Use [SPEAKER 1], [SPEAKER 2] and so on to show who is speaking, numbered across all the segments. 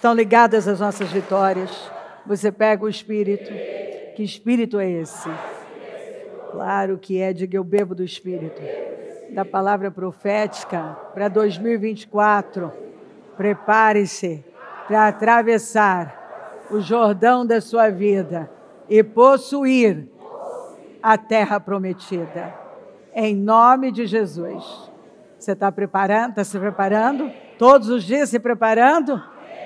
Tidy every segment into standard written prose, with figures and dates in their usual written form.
[SPEAKER 1] estão ligadas às nossas vitórias. Você pega o Espírito. Que Espírito é esse? Claro que é, diga eu bebo do Espírito. Da palavra profética para 2024. Prepare-se para atravessar o Jordão da sua vida e possuir a terra prometida. Em nome de Jesus. Você está preparando? Está se preparando? Todos os dias se preparando?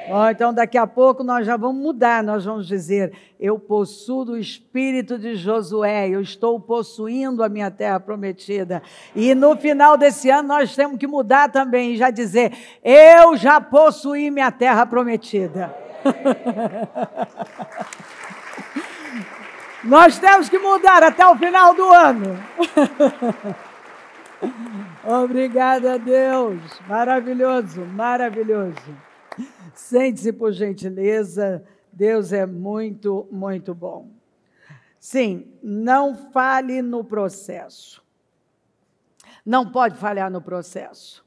[SPEAKER 1] Bom, então daqui a pouco nós já vamos mudar, nós vamos dizer, eu possuo o espírito de Josué, eu estou possuindo a minha terra prometida. E no final desse ano nós temos que mudar também, e já dizer, eu já possuí minha terra prometida. Nós temos que mudar até o final do ano. Obrigada a Deus, maravilhoso, maravilhoso. Sente-se por gentileza, Deus é muito, muito bom. Sim, não falhe no processo. Não pode falhar no processo.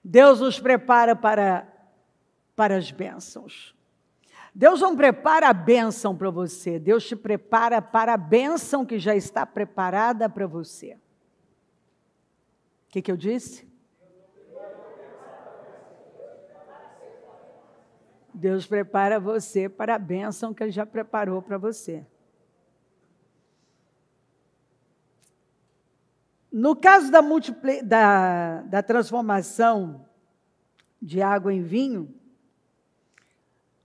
[SPEAKER 1] Deus nos prepara para as bênçãos. Deus não prepara a bênção para você, Deus te prepara para a bênção que já está preparada para você. O que eu disse? Deus prepara você para a bênção que Ele já preparou para você. No caso da transformação de água em vinho,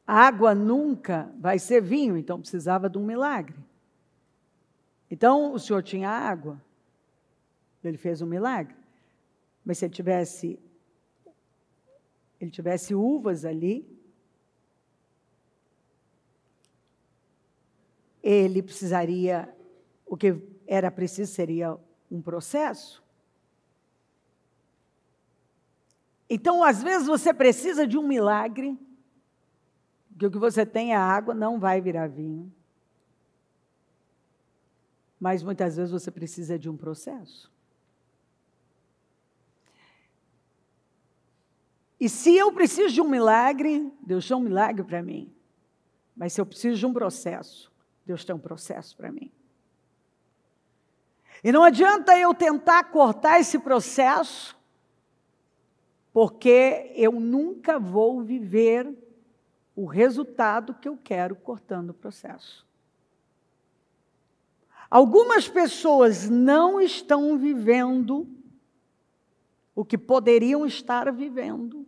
[SPEAKER 1] a água nunca vai ser vinho, então precisava de um milagre. Então, o Senhor tinha água, Ele fez um milagre. Mas se ele tivesse uvas ali, ele precisaria, o que era preciso seria um processo. Então, às vezes você precisa de um milagre, que o que você tem é água, não vai virar vinho. Mas muitas vezes você precisa de um processo. E se eu preciso de um milagre, Deus tem um milagre para mim. Mas se eu preciso de um processo, Deus tem um processo para mim. E não adianta eu tentar cortar esse processo, porque eu nunca vou viver o resultado que eu quero cortando o processo. Algumas pessoas não estão vivendo o que poderiam estar vivendo,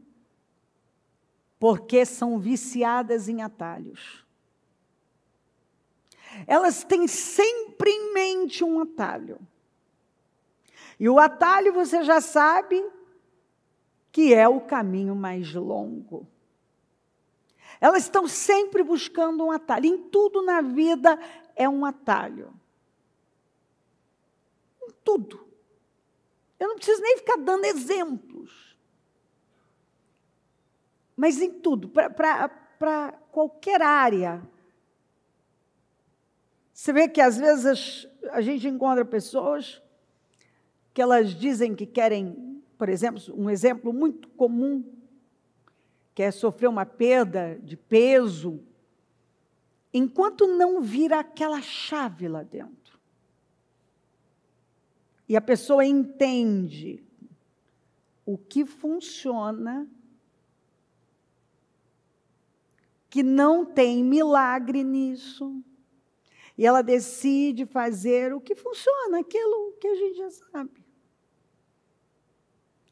[SPEAKER 1] porque são viciadas em atalhos. Elas têm sempre em mente um atalho. E o atalho você já sabe que é o caminho mais longo. Elas estão sempre buscando um atalho. Em tudo na vida é um atalho. Em tudo. Eu não preciso nem ficar dando exemplos. Mas em tudo, para qualquer área. Você vê que às vezes a gente encontra pessoas que elas dizem que querem, por exemplo, um exemplo muito comum, que é sofrer uma perda de peso, enquanto não vira aquela chave lá dentro. E a pessoa entende o que funciona, que não tem milagre nisso, e ela decide fazer o que funciona, aquilo que a gente já sabe.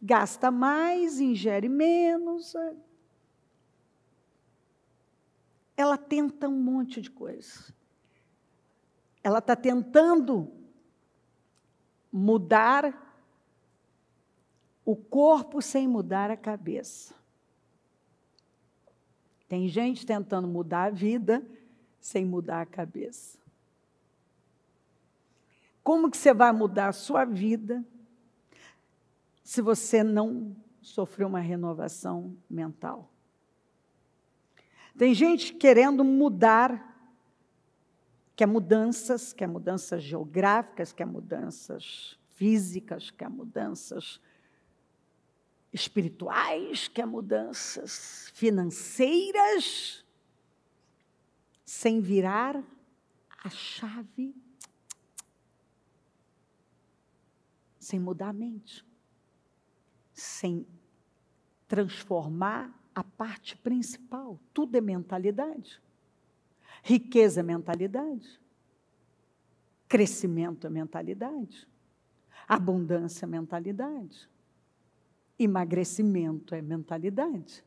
[SPEAKER 1] Gasta mais, ingere menos. Ela tenta um monte de coisa. Ela está tentando mudar o corpo sem mudar a cabeça. Tem gente tentando mudar a vida sem mudar a cabeça. Como que você vai mudar a sua vida se você não sofreu uma renovação mental? Tem gente querendo mudar, quer mudanças geográficas, quer mudanças físicas, quer mudanças espirituais, quer mudanças financeiras, sem virar a chave, sem mudar a mente, sem transformar a parte principal. Tudo é mentalidade. Riqueza é mentalidade. Crescimento é mentalidade. Abundância é mentalidade. Emagrecimento é mentalidade.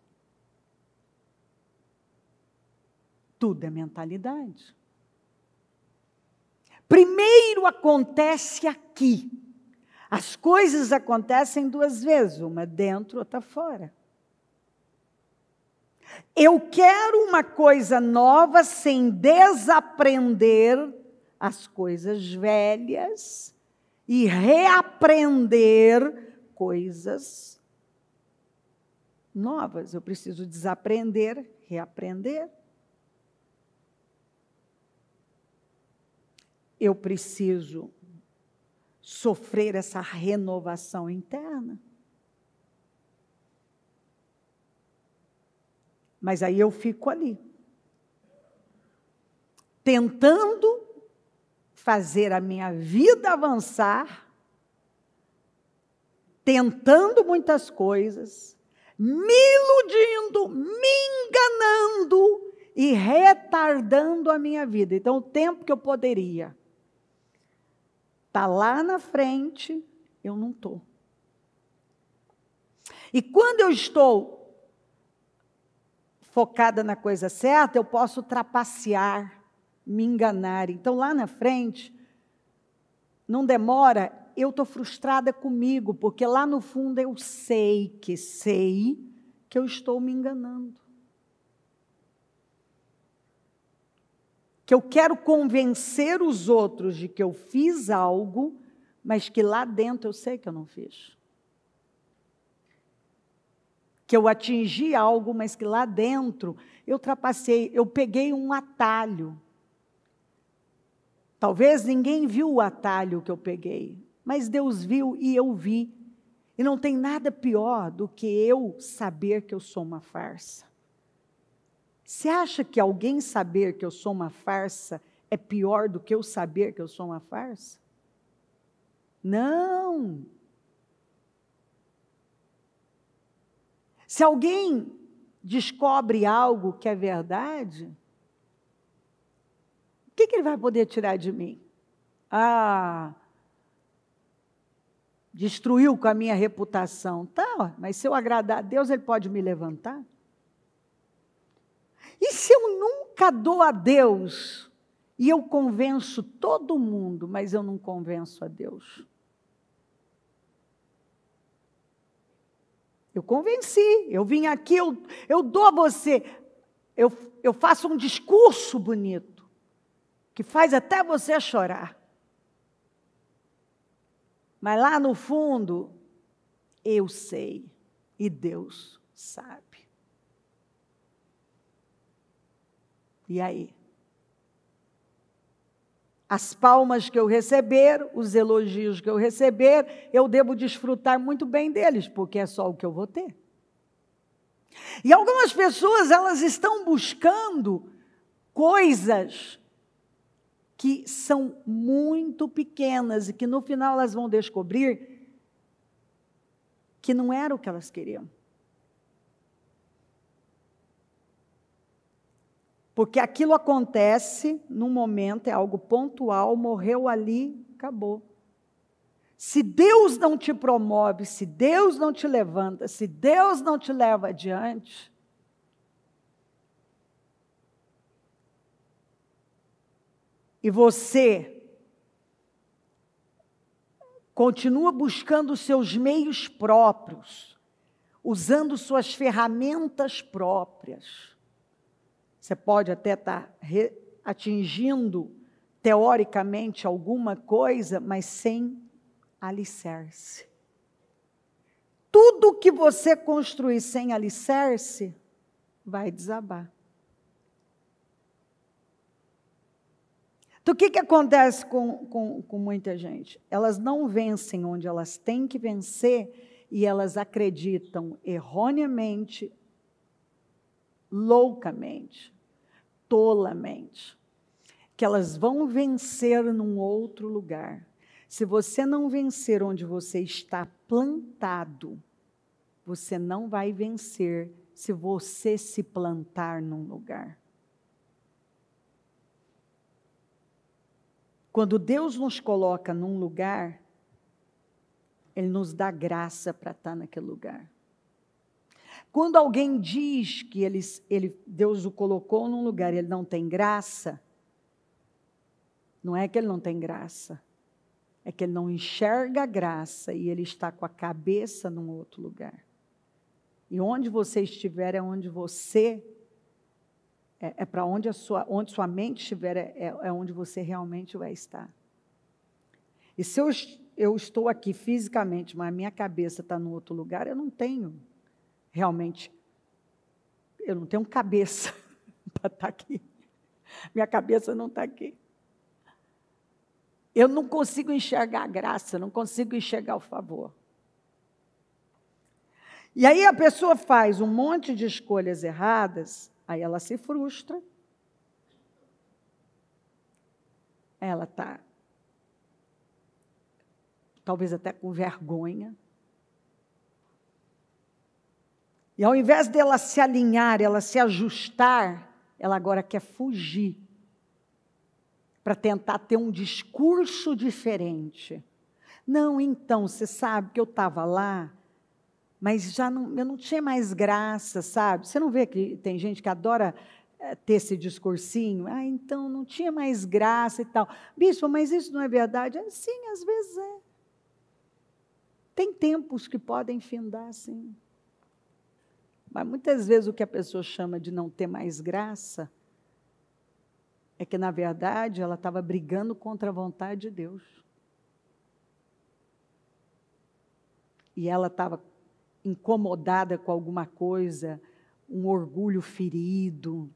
[SPEAKER 1] Tudo é mentalidade. Primeiro acontece aqui. As coisas acontecem duas vezes, uma dentro, outra fora. Eu quero uma coisa nova sem desaprender as coisas velhas e reaprender coisas novas. Eu preciso desaprender, reaprender. Eu preciso sofrer essa renovação interna. Mas aí eu fico ali, tentando fazer a minha vida avançar, tentando muitas coisas, me iludindo, me enganando e retardando a minha vida. Então, o tempo que eu poderia estar lá na frente, eu não estou. E quando eu estou focada na coisa certa, eu posso trapacear, me enganar. Então, lá na frente, não demora, eu estou frustrada comigo, porque lá no fundo eu sei que eu estou me enganando. Que eu quero convencer os outros de que eu fiz algo, mas que lá dentro eu sei que eu não fiz. Que eu atingi algo, mas que lá dentro eu trapacei, eu peguei um atalho. Talvez ninguém viu o atalho que eu peguei, mas Deus viu e eu vi. E não tem nada pior do que eu saber que eu sou uma farsa. Você acha que alguém saber que eu sou uma farsa é pior do que eu saber que eu sou uma farsa? Não. Se alguém descobre algo que é verdade, o que ele vai poder tirar de mim? Destruiu com a minha reputação. Tá, mas se eu agradar a Deus, Ele pode me levantar? E se eu nunca dou a Deus, e eu convenço todo mundo, mas eu não convenço a Deus? Eu convenci, eu vim aqui, eu dou a você, eu faço um discurso bonito, que faz até você chorar. Mas lá no fundo, eu sei, e Deus sabe. E aí? As palmas que eu receber, os elogios que eu receber, eu devo desfrutar muito bem deles, porque é só o que eu vou ter. E algumas pessoas, elas estão buscando coisas que são muito pequenas e que no final elas vão descobrir que não era o que elas queriam. Porque aquilo acontece num momento, é algo pontual, morreu ali, acabou. Se Deus não te promove, se Deus não te levanta, se Deus não te leva adiante, e você continua buscando os seus meios próprios, usando suas ferramentas próprias, você pode até estar atingindo, teoricamente, alguma coisa, mas sem alicerce. Tudo que você construir sem alicerce, vai desabar. Então, o que acontece com muita gente? Elas não vencem onde elas têm que vencer, e elas acreditam erroneamente, loucamente, tolamente, que elas vão vencer num outro lugar. Se você não vencer onde você está plantado, você não vai vencer se você se plantar num lugar. Quando Deus nos coloca num lugar, Ele nos dá graça para estar naquele lugar. Quando alguém diz que Deus o colocou num lugar e ele não tem graça, não é que ele não tem graça, é que ele não enxerga a graça e ele está com a cabeça num outro lugar. E onde você estiver é onde você, para onde sua mente estiver, é onde você realmente vai estar. E se eu estou aqui fisicamente, mas a minha cabeça está num outro lugar, eu não tenho cabeça para estar aqui. Minha cabeça não está aqui. Eu não consigo enxergar a graça, não consigo enxergar o favor. E aí a pessoa faz um monte de escolhas erradas, aí ela se frustra. Ela está, talvez até com vergonha. E ao invés dela se alinhar, ela se ajustar, ela agora quer fugir para tentar ter um discurso diferente. Não, então, você sabe que eu estava lá, mas eu não tinha mais graça, sabe? Você não vê que tem gente que adora ter esse discursinho? Ah, então, não tinha mais graça e tal. Bispo, mas isso não é verdade? Sim, às vezes é. Tem tempos que podem findar, sim. Mas muitas vezes o que a pessoa chama de não ter mais graça é que, na verdade, ela estava brigando contra a vontade de Deus. E ela estava incomodada com alguma coisa, um orgulho ferido,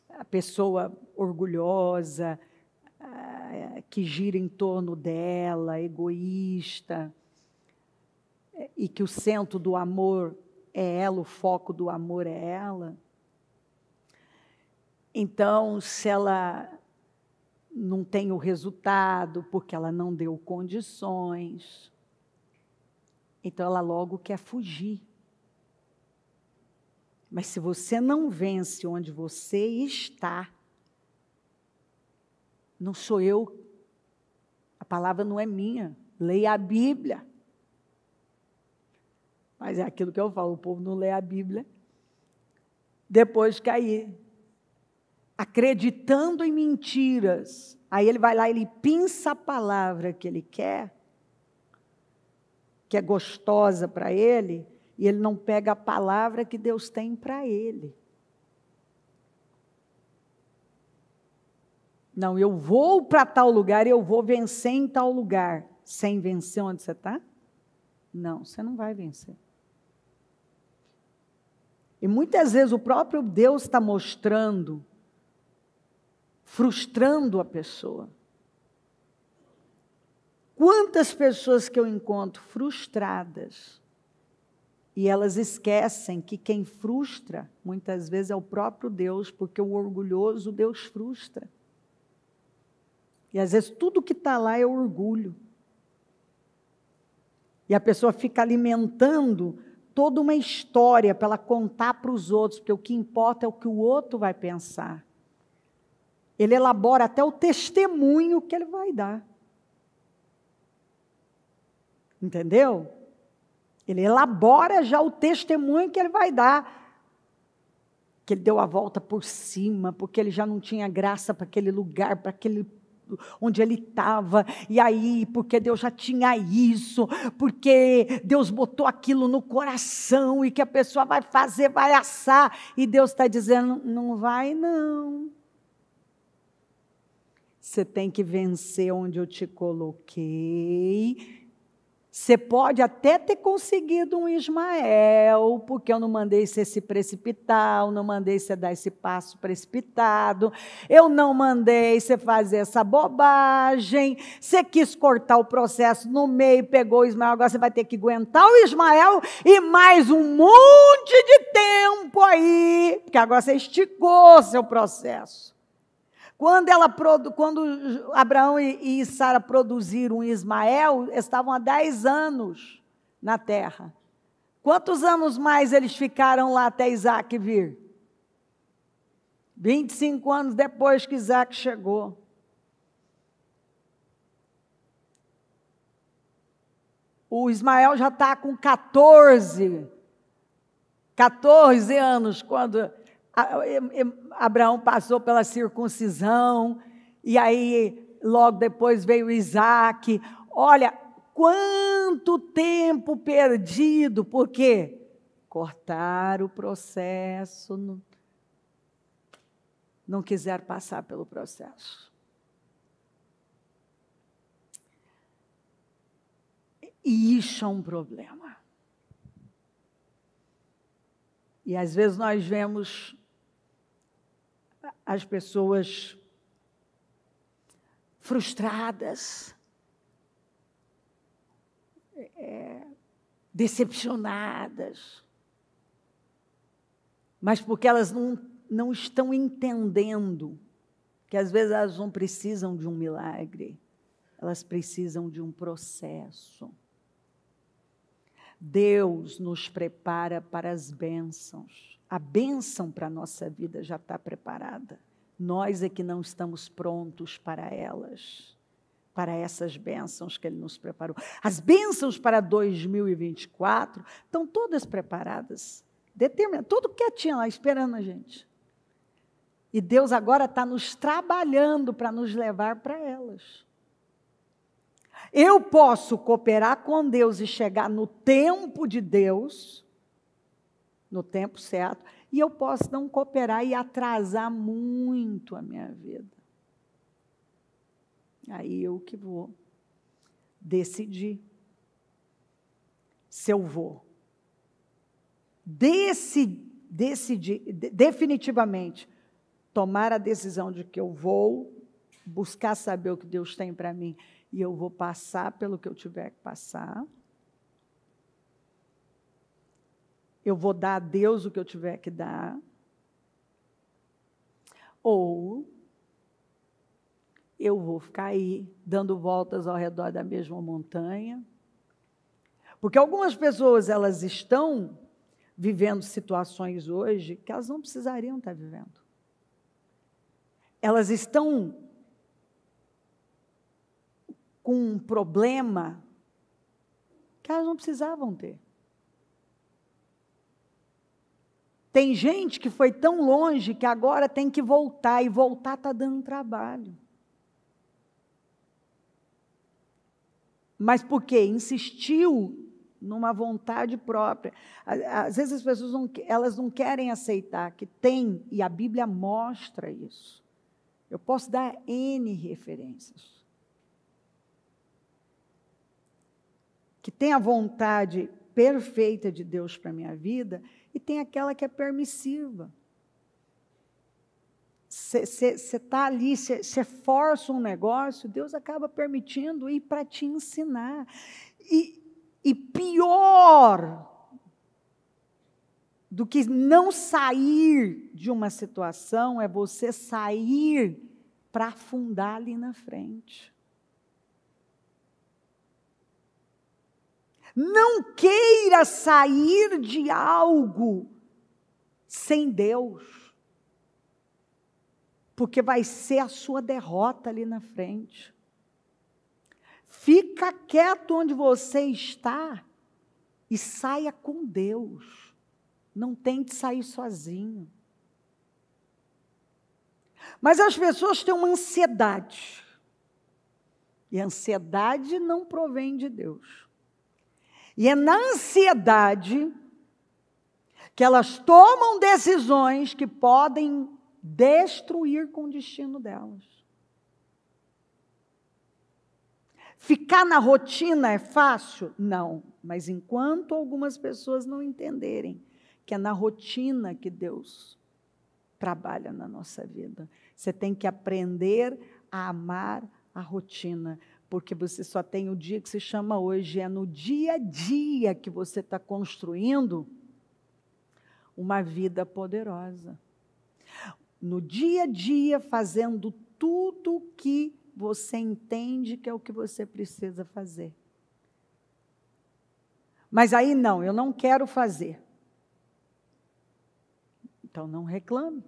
[SPEAKER 1] a pessoa orgulhosa, que gira em torno dela, egoísta, e que o centro do amor é ela, o foco do amor é ela. Então, se ela não tem o resultado, porque ela não deu condições, então ela logo quer fugir. Mas se você não vence onde você está, não sou eu, a palavra não é minha, leia a Bíblia. Mas é aquilo que eu falo, o povo não lê a Bíblia, depois cair, acreditando em mentiras. Aí ele vai lá, ele pinça a palavra que ele quer, que é gostosa para ele, e ele não pega a palavra que Deus tem para ele. Não, eu vou para tal lugar, eu vou vencer em tal lugar. Sem vencer onde você está? Não, você não vai vencer. E muitas vezes o próprio Deus está mostrando, frustrando a pessoa. Quantas pessoas que eu encontro frustradas, e elas esquecem que quem frustra, muitas vezes, é o próprio Deus, porque o orgulhoso Deus frustra. E às vezes tudo que está lá é orgulho. E a pessoa fica alimentando toda uma história para ela contar para os outros, porque o que importa é o que o outro vai pensar. Ele elabora até o testemunho que ele vai dar. Entendeu? Ele elabora já o testemunho que ele vai dar. Que ele deu a volta por cima, porque ele já não tinha graça para aquele lugar, para aquele onde ele estava, e aí, porque Deus já tinha isso, porque Deus botou aquilo no coração, e que a pessoa vai fazer, vai assar, e Deus está dizendo, não vai não. Você tem que vencer onde eu te coloquei, Você pode até ter conseguido um Ismael, porque eu não mandei você se precipitar, eu não mandei você dar esse passo precipitado, eu não mandei você fazer essa bobagem, você quis cortar o processo no meio, pegou o Ismael, agora você vai ter que aguentar o Ismael e mais um monte de tempo aí, porque agora você esticou seu processo. Quando Abraão e Sara produziram Ismael, estavam há 10 anos na terra. Quantos anos mais eles ficaram lá até Isaac vir? 25 anos depois que Isaac chegou. O Ismael já está com 14 anos, quando Abraão passou pela circuncisão, e aí logo depois veio Isaac. Olha, quanto tempo perdido, porque cortaram o processo, não quiseram passar pelo processo. E isso é um problema. E às vezes nós vemos as pessoas frustradas, decepcionadas, mas porque elas não estão entendendo que às vezes elas não precisam de um milagre, elas precisam de um processo. Deus nos prepara para as bênçãos. A bênção para a nossa vida já está preparada. Nós é que não estamos prontos para elas, para essas bênçãos que Ele nos preparou. As bênçãos para 2024 estão todas preparadas, tudo quietinho lá, esperando a gente. E Deus agora está nos trabalhando para nos levar para elas. Eu posso cooperar com Deus e chegar no tempo de Deus, no tempo certo, e eu posso não cooperar e atrasar muito a minha vida. Aí eu que vou decidir se eu vou decidir definitivamente tomar a decisão de que eu vou buscar saber o que Deus tem para mim e eu vou passar pelo que eu tiver que passar. Eu vou dar a Deus o que eu tiver que dar. Ou eu vou ficar aí, dando voltas ao redor da mesma montanha. Porque algumas pessoas, elas estão vivendo situações hoje que elas não precisariam estar vivendo. Elas estão com um problema que elas não precisavam ter. Tem gente que foi tão longe que agora tem que voltar, e voltar está dando trabalho. Mas por quê? Insistiu numa vontade própria. Às vezes as pessoas elas não querem aceitar que tem, e a Bíblia mostra isso. Eu posso dar N referências. Que tem a vontade perfeita de Deus para a minha vida, e tem aquela que é permissiva. Você está ali, você força um negócio, Deus acaba permitindo ir para te ensinar. E pior do que não sair de uma situação é você sair para afundar ali na frente. Não queira sair de algo sem Deus, porque vai ser a sua derrota ali na frente. Fica quieto onde você está e saia com Deus. Não tente sair sozinho. Mas as pessoas têm uma ansiedade. E a ansiedade não provém de Deus. E é na ansiedade que elas tomam decisões que podem destruir com o destino delas. Ficar na rotina é fácil? Não. Mas enquanto algumas pessoas não entenderem que é na rotina que Deus trabalha na nossa vida, você tem que aprender a amar a rotina, porque você só tem o dia que se chama hoje, é no dia a dia que você está construindo uma vida poderosa. No dia a dia, fazendo tudo que você entende que é o que você precisa fazer. Mas aí não, eu não quero fazer. Então não reclame.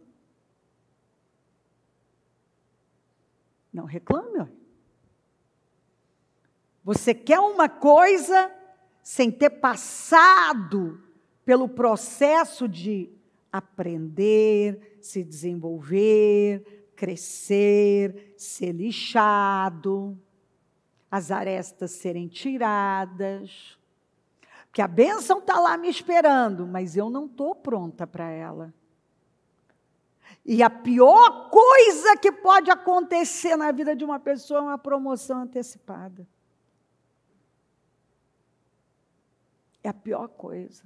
[SPEAKER 1] Não reclame. Ó. Você quer uma coisa sem ter passado pelo processo de aprender, se desenvolver, crescer, ser lixado, as arestas serem tiradas. Porque a bênção está lá me esperando, mas eu não estou pronta para ela. E a pior coisa que pode acontecer na vida de uma pessoa é uma promoção antecipada. É a pior coisa.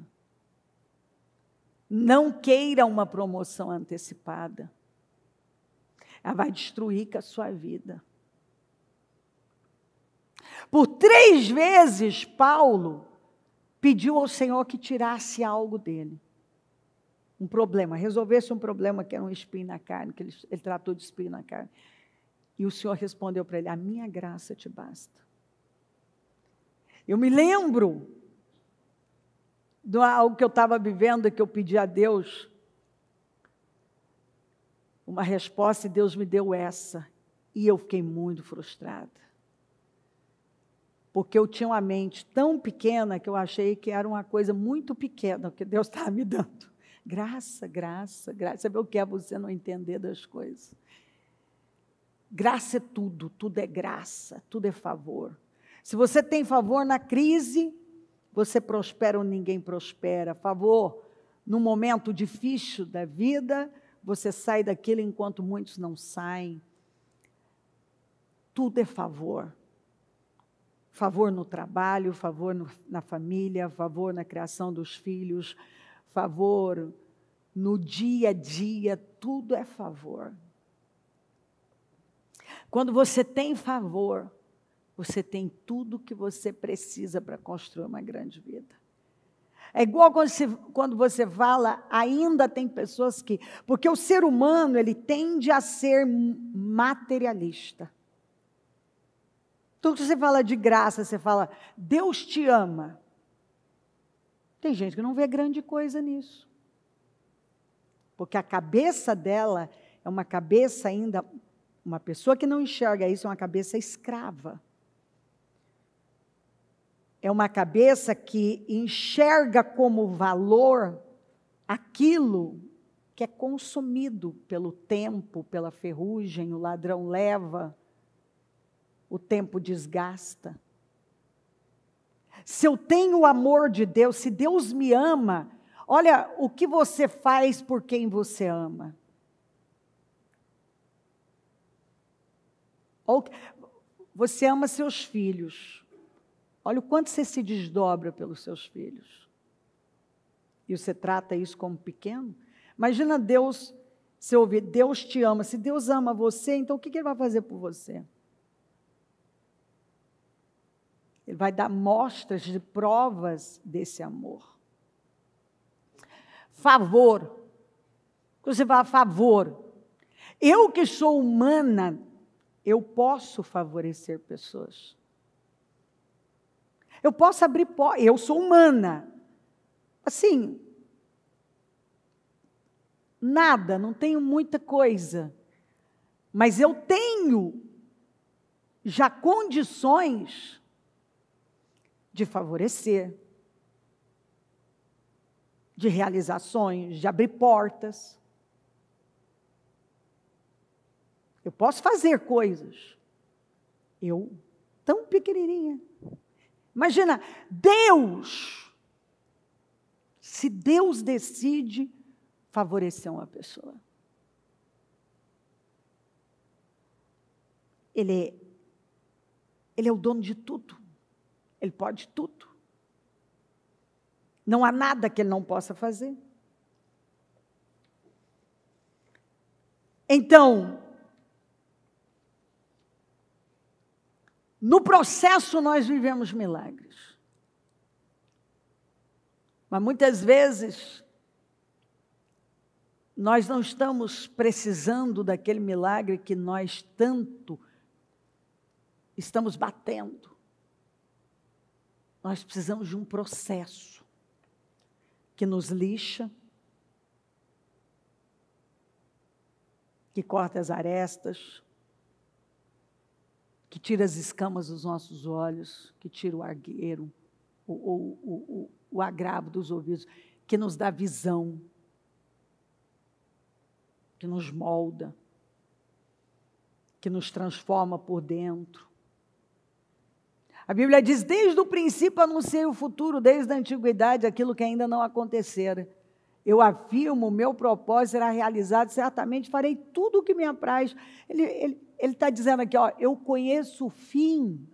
[SPEAKER 1] Não queira uma promoção antecipada. Ela vai destruir com a sua vida. Por 3 vezes, Paulo pediu ao Senhor que tirasse algo dele. Um problema, resolvesse um problema que era um espinho na carne, que ele tratou de espinho na carne. E o Senhor respondeu para ele, a minha graça te basta. Eu me lembro de algo que eu estava vivendo, que eu pedi a Deus uma resposta, e Deus me deu essa. E eu fiquei muito frustrada. Porque eu tinha uma mente tão pequena que eu achei que era uma coisa muito pequena que Deus estava me dando. Graça, graça, graça. Sabe o que é você não entender das coisas? Graça é tudo, tudo é graça, tudo é favor. Se você tem favor na crise, você prospera ou ninguém prospera. Favor, no momento difícil da vida, você sai daquilo enquanto muitos não saem. Tudo é favor. Favor no trabalho, favor na família, favor na criação dos filhos, favor no dia a dia, tudo é favor. Quando você tem favor, você tem tudo que você precisa para construir uma grande vida. É igual quando você fala, ainda tem pessoas que... Porque o ser humano, ele tende a ser materialista. Tudo que você fala de graça, você fala, Deus te ama. Tem gente que não vê grande coisa nisso. Porque a cabeça dela é uma cabeça ainda... Uma pessoa que não enxerga isso é uma cabeça escrava. É uma cabeça que enxerga como valor aquilo que é consumido pelo tempo, pela ferrugem, o ladrão leva, o tempo desgasta. Se eu tenho o amor de Deus, se Deus me ama, olha o que você faz por quem você ama. Você ama seus filhos. Olha o quanto você se desdobra pelos seus filhos. E você trata isso como pequeno. Imagina Deus, se ouvir, Deus te ama. Se Deus ama você, então o que Ele vai fazer por você? Ele vai dar mostras de provas desse amor. Favor. Você fala favor. Eu que sou humana, eu posso favorecer pessoas. Eu posso abrir portas. Eu sou humana. Assim, nada, não tenho muita coisa. Mas eu tenho já condições de favorecer, de realizações, de abrir portas. Eu posso fazer coisas. Eu, tão pequenininha. Imagina, Deus, se Deus decide favorecer uma pessoa. Ele Ele é o dono de tudo. Ele pode tudo. Não há nada que Ele não possa fazer. Então, no processo nós vivemos milagres. Mas muitas vezes nós não estamos precisando daquele milagre que nós tanto estamos batendo. Nós precisamos de um processo que nos lixa, que corta as arestas, que tira as escamas dos nossos olhos, que tira o argueiro, o agravo dos ouvidos, que nos dá visão, que nos molda, que nos transforma por dentro. A Bíblia diz, desde o princípio anunciei o futuro, desde a antiguidade, aquilo que ainda não acontecera. Eu afirmo, o meu propósito será realizado, certamente farei tudo o que me apraz. Ele está dizendo aqui, ó, eu conheço o fim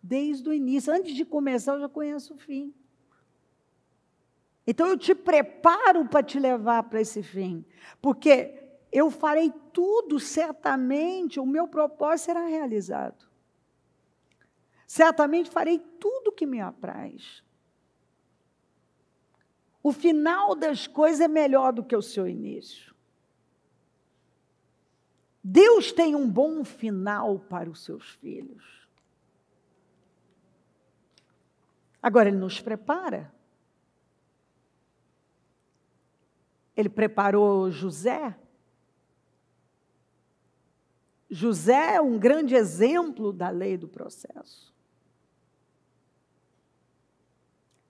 [SPEAKER 1] desde o início. Antes de começar, eu já conheço o fim. Então, eu te preparo para te levar para esse fim. Porque eu farei tudo, certamente, o meu propósito será realizado. Certamente farei tudo o que me apraz. O final das coisas é melhor do que o seu início. Deus tem um bom final para os seus filhos. Agora, Ele nos prepara. Ele preparou José. José é um grande exemplo da lei do processo.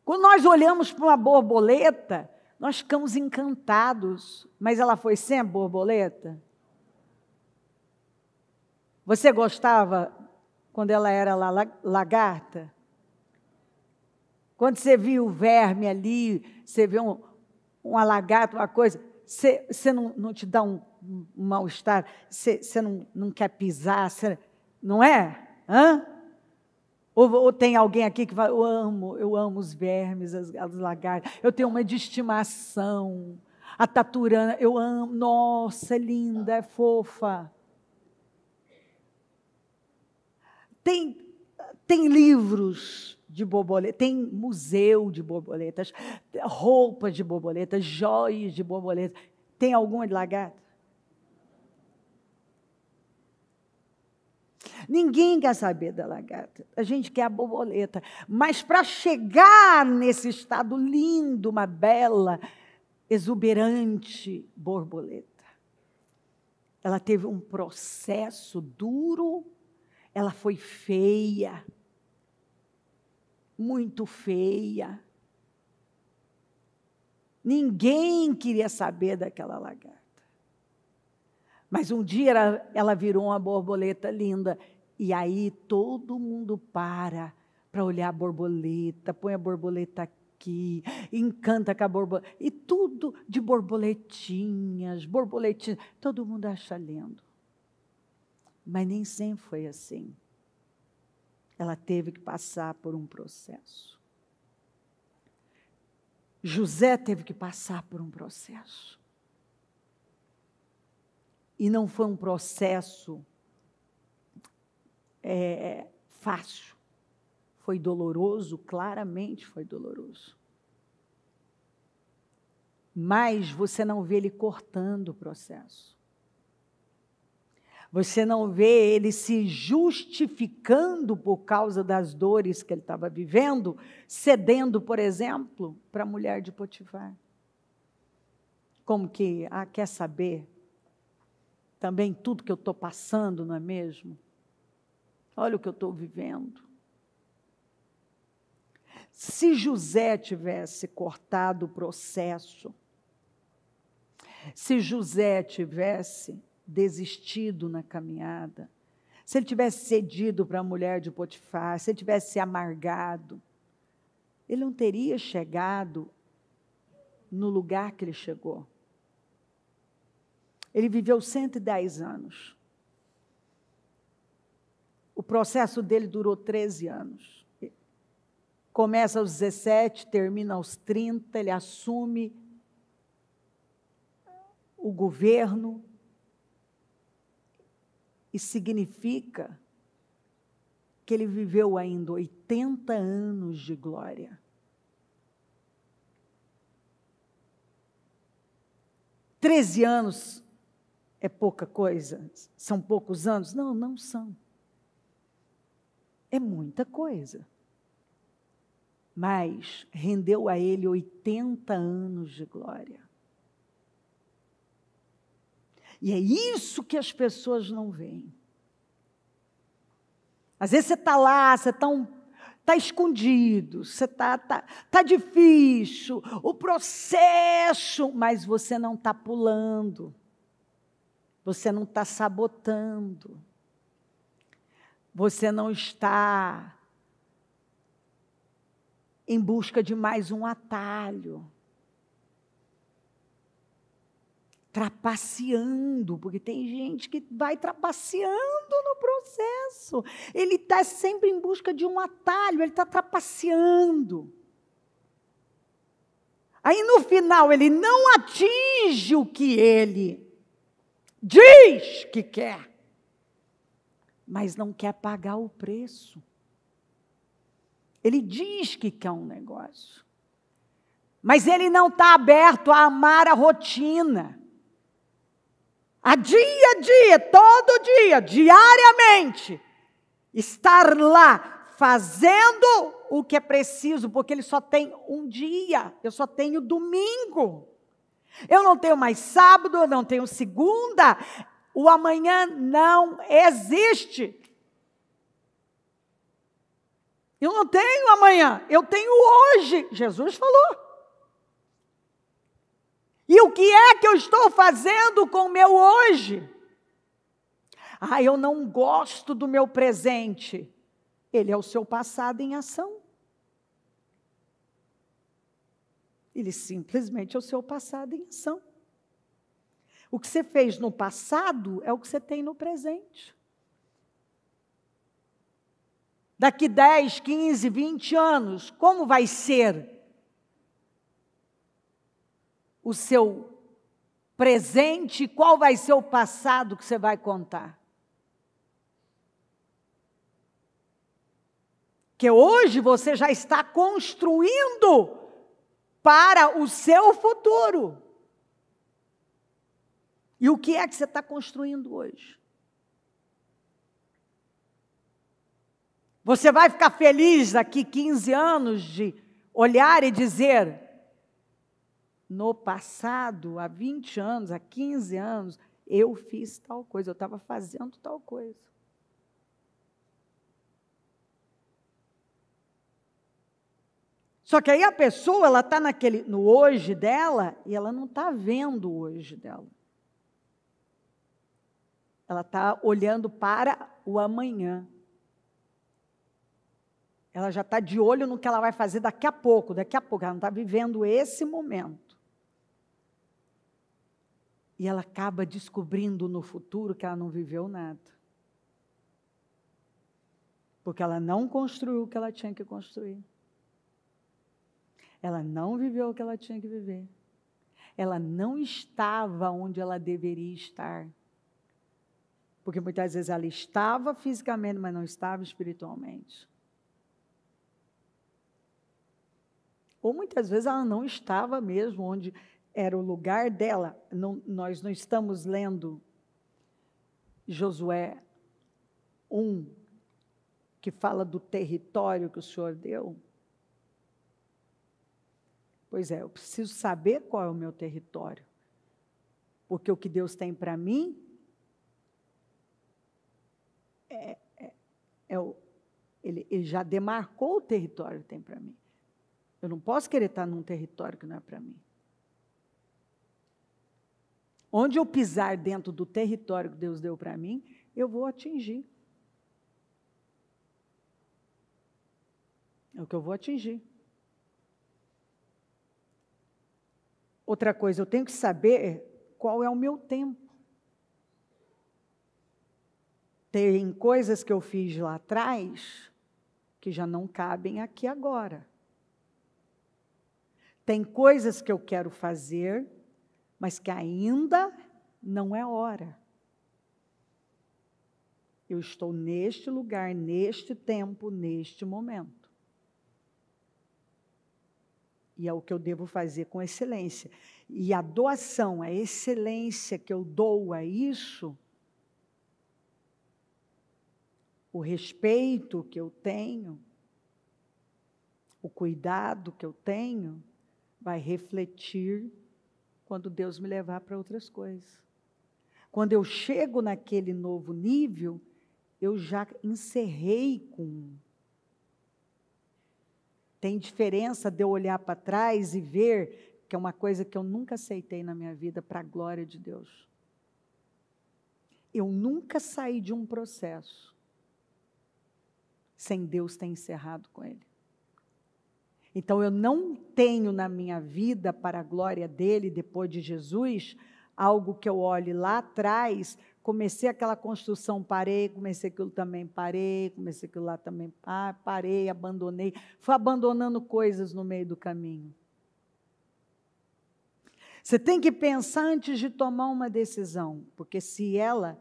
[SPEAKER 1] Quando nós olhamos para uma borboleta, nós ficamos encantados. Mas ela foi sempre borboleta? Você gostava quando ela era lagarta? Quando você viu o verme ali, você vê uma lagarta, uma coisa, você não te dá um mal-estar? Você não quer pisar? Não é? Hã? Ou tem alguém aqui que fala, eu amo os vermes, as lagartas, eu tenho uma de estimação, a taturana, eu amo, nossa, é linda, é fofa. Tem livros de borboleta, tem museu de borboletas, roupas de borboletas, joias de borboleta. Tem alguma de lagarta? Ninguém quer saber da lagarta, a gente quer a borboleta. Mas para chegar nesse estado lindo, uma bela, exuberante borboleta, ela teve um processo duro, ela foi feia, muito feia. Ninguém queria saber daquela lagarta. Mas um dia ela virou uma borboleta linda. E aí todo mundo para olhar a borboleta, põe a borboleta aqui, encanta com a borboleta. E tudo de borboletinhas. Todo mundo acha lindo. Mas nem sempre foi assim. Ela teve que passar por um processo. José teve que passar por um processo. E não foi um processo fácil. Foi doloroso, claramente foi doloroso. Mas você não vê ele cortando o processo. Você não vê ele se justificando por causa das dores que ele estava vivendo, cedendo, por exemplo, para a mulher de Potifar. Como que, quer saber? Também tudo que eu estou passando, não é mesmo? Olha o que eu estou vivendo. Se José tivesse cortado o processo, se José tivesse desistido na caminhada, se ele tivesse cedido para a mulher de Potifar, se ele tivesse se amargado, ele não teria chegado no lugar que ele chegou. Ele viveu 110 anos. O processo dele durou 13 anos. Começa aos 17, termina aos 30, ele assume o governo e significa que ele viveu ainda 80 anos de glória. 13 anos é pouca coisa? São poucos anos? Não, não são. É muita coisa. Mas rendeu a ele 80 anos de glória. E é isso que as pessoas não veem. Às vezes você está lá, você está escondido, você tá difícil, o processo, mas você não está pulando, você não está sabotando, você não está em busca de mais um atalho, trapaceando, porque tem gente que vai trapaceando no processo. Ele está sempre em busca de um atalho, ele está trapaceando. Aí no final ele não atinge o que ele diz que quer, mas não quer pagar o preço. Ele diz que quer um negócio, mas ele não está aberto a amar a rotina. A dia, todo dia, diariamente, estar lá fazendo o que é preciso, porque ele só tem um dia, eu só tenho domingo. Eu não tenho mais sábado, eu não tenho segunda, o amanhã não existe. Eu não tenho amanhã, eu tenho hoje, Jesus falou. E o que é que eu estou fazendo com o meu hoje? Eu não gosto do meu presente. Ele é o seu passado em ação. Ele simplesmente é o seu passado em ação. O que você fez no passado é o que você tem no presente. Daqui 10, 15, 20 anos, como vai ser o seu presente e qual vai ser o passado que você vai contar? Que hoje você já está construindo para o seu futuro. E o que é que você está construindo hoje? Você vai ficar feliz daqui 15 anos de olhar e dizer: no passado, há 20 anos, há 15 anos, eu fiz tal coisa, eu estava fazendo tal coisa. Só que aí a pessoa, ela está no hoje dela, e ela não está vendo o hoje dela. Ela está olhando para o amanhã. Ela já está de olho no que ela vai fazer daqui a pouco, ela não está vivendo esse momento. E ela acaba descobrindo no futuro que ela não viveu nada. Porque ela não construiu o que ela tinha que construir. Ela não viveu o que ela tinha que viver. Ela não estava onde ela deveria estar. Porque muitas vezes ela estava fisicamente, mas não estava espiritualmente. Ou muitas vezes ela não estava mesmo onde era o lugar dela. Nós não estamos lendo Josué 1, que fala do território que o Senhor deu. Pois é, eu preciso saber qual é o meu território. Porque o que Deus tem para mim ele já demarcou o território que tem para mim. Eu não posso querer estar num território que não é para mim. Onde eu pisar dentro do território que Deus deu para mim, eu vou atingir. É o que eu vou atingir. Outra coisa, eu tenho que saber qual é o meu tempo. tem coisas que eu fiz lá atrás que já não cabem aqui agora. Tem coisas que eu quero fazer, mas que ainda não é hora. Eu estou neste lugar, neste tempo, neste momento. E é o que eu devo fazer com excelência. E a doação, a excelência que eu dou a isso, o respeito que eu tenho, o cuidado que eu tenho, vai refletir quando Deus me levar para outras coisas. Quando eu chego naquele novo nível, eu já encerrei com. Tem diferença de eu olhar para trás e ver que é uma coisa que eu nunca aceitei na minha vida para a glória de Deus. Eu nunca saí de um processo sem Deus ter encerrado com ele. Então, eu não tenho na minha vida, para a glória dele, depois de Jesus, algo que eu olhe lá atrás, comecei aquela construção, parei, comecei aquilo também, parei, comecei aquilo lá também, parei, abandonei, fui abandonando coisas no meio do caminho. Você tem que pensar antes de tomar uma decisão, porque se ela,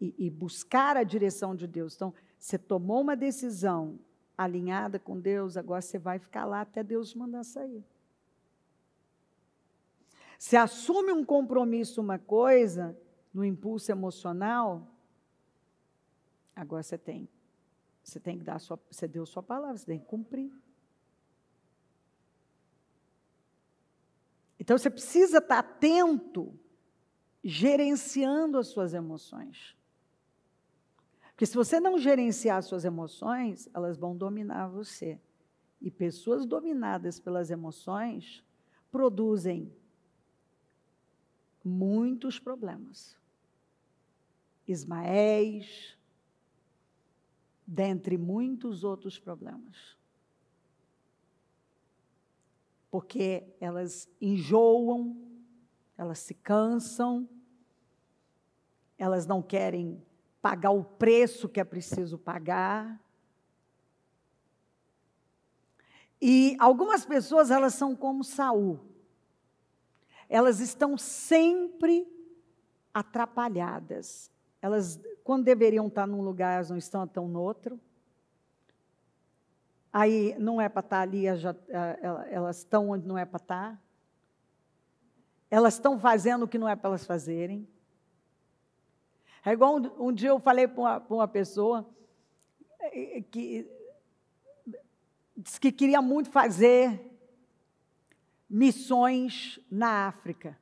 [SPEAKER 1] e buscar a direção de Deus, então, você tomou uma decisão alinhada com Deus, agora você vai ficar lá até Deus mandar sair. Você assume um compromisso, uma coisa, no impulso emocional, agora você tem que dar você deu sua palavra, você tem que cumprir. Então você precisa estar atento, gerenciando as suas emoções. Porque se você não gerenciar as suas emoções, elas vão dominar você. E pessoas dominadas pelas emoções produzem muitos problemas. Ismaéis, dentre muitos outros problemas. Porque elas enjoam, elas se cansam, elas não querem pagar o preço que é preciso pagar. E algumas pessoas, elas são como Saul. Elas estão sempre atrapalhadas. Elas, quando deveriam estar num lugar, elas não estão no outro. Aí não é para estar ali, elas estão onde não é para estar. Elas estão fazendo o que não é para elas fazerem. É igual um dia eu falei para uma pessoa que disse que queria muito fazer missões na África.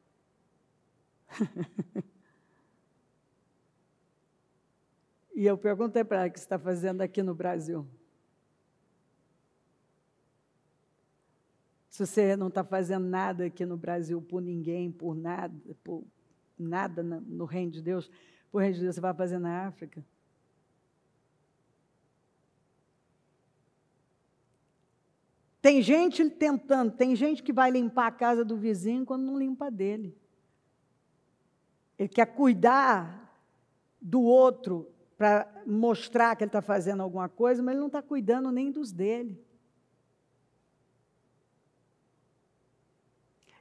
[SPEAKER 1] E eu perguntei para ela o que você está fazendo aqui no Brasil. Se você não está fazendo nada aqui no Brasil por ninguém, por nada no reino de Deus, por reino de Deus você vai fazer na África? Tem gente tentando, tem gente que vai limpar a casa do vizinho quando não limpa a dele. Ele quer cuidar do outro para mostrar que ele está fazendo alguma coisa, mas ele não está cuidando nem dos dele.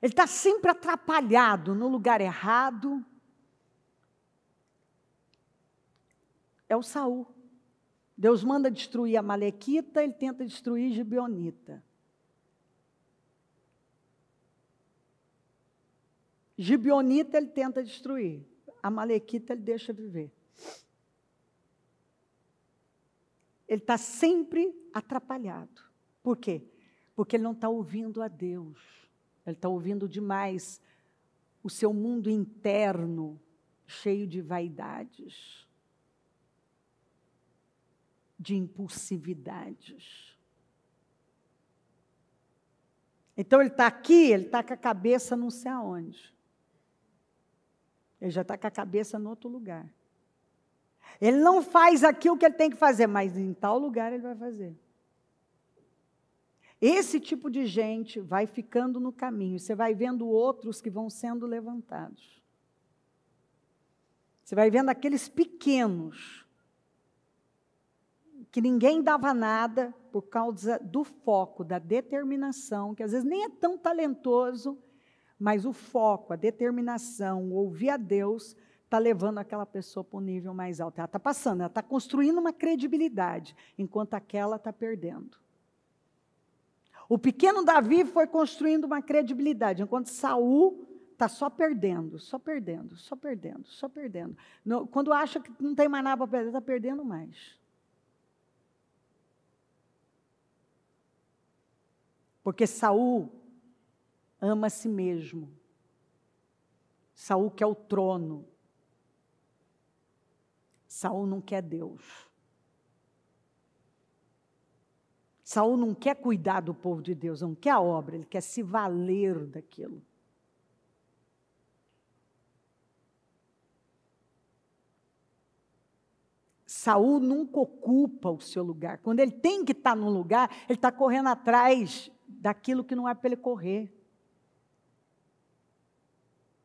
[SPEAKER 1] Ele está sempre atrapalhado no lugar errado. É o Saul. Deus manda destruir a Amalequita, ele tenta destruir Gibeonita. Gibeonita ele tenta destruir, a Amalequita ele deixa viver. Ele está sempre atrapalhado. Por quê? Porque ele não está ouvindo a Deus. Ele está ouvindo demais o seu mundo interno, cheio de vaidades, de impulsividades. Então ele está aqui, ele está com a cabeça não sei aonde. Ele já está com a cabeça em outro lugar. Ele não faz aquilo que ele tem que fazer, mas em tal lugar ele vai fazer. Esse tipo de gente vai ficando no caminho. Você vai vendo outros que vão sendo levantados. Você vai vendo aqueles pequenos que ninguém dava nada por causa do foco, da determinação, que às vezes nem é tão talentoso, mas o foco, a determinação, o ouvir a Deus, está levando aquela pessoa para um nível mais alto. Ela está passando, ela está construindo uma credibilidade, enquanto aquela está perdendo. O pequeno Davi foi construindo uma credibilidade, enquanto Saul está só perdendo, só perdendo, só perdendo, só perdendo. Quando acha que não tem mais nada para perder, está perdendo mais. Porque Saul ama a si mesmo. Saul quer o trono. Saul não quer Deus. Saul não quer cuidar do povo de Deus, não quer a obra, ele quer se valer daquilo. Saul nunca ocupa o seu lugar. Quando ele tem que estar num lugar, ele está correndo atrás daquilo que não é para ele correr.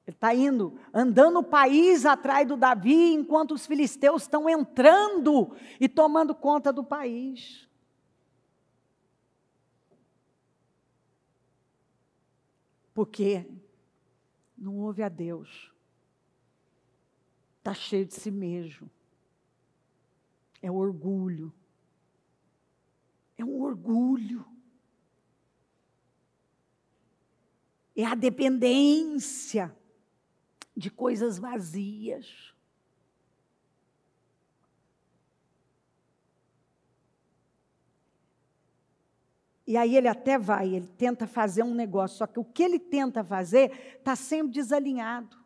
[SPEAKER 1] Ele está indo, andando o país atrás do Davi, enquanto os filisteus estão entrando e tomando conta do país. Porque não ouve a Deus. Está cheio de si mesmo. É o orgulho. É um orgulho. É a dependência de coisas vazias. E aí ele até vai, ele tenta fazer um negócio, só que o que ele tenta fazer está sempre desalinhado.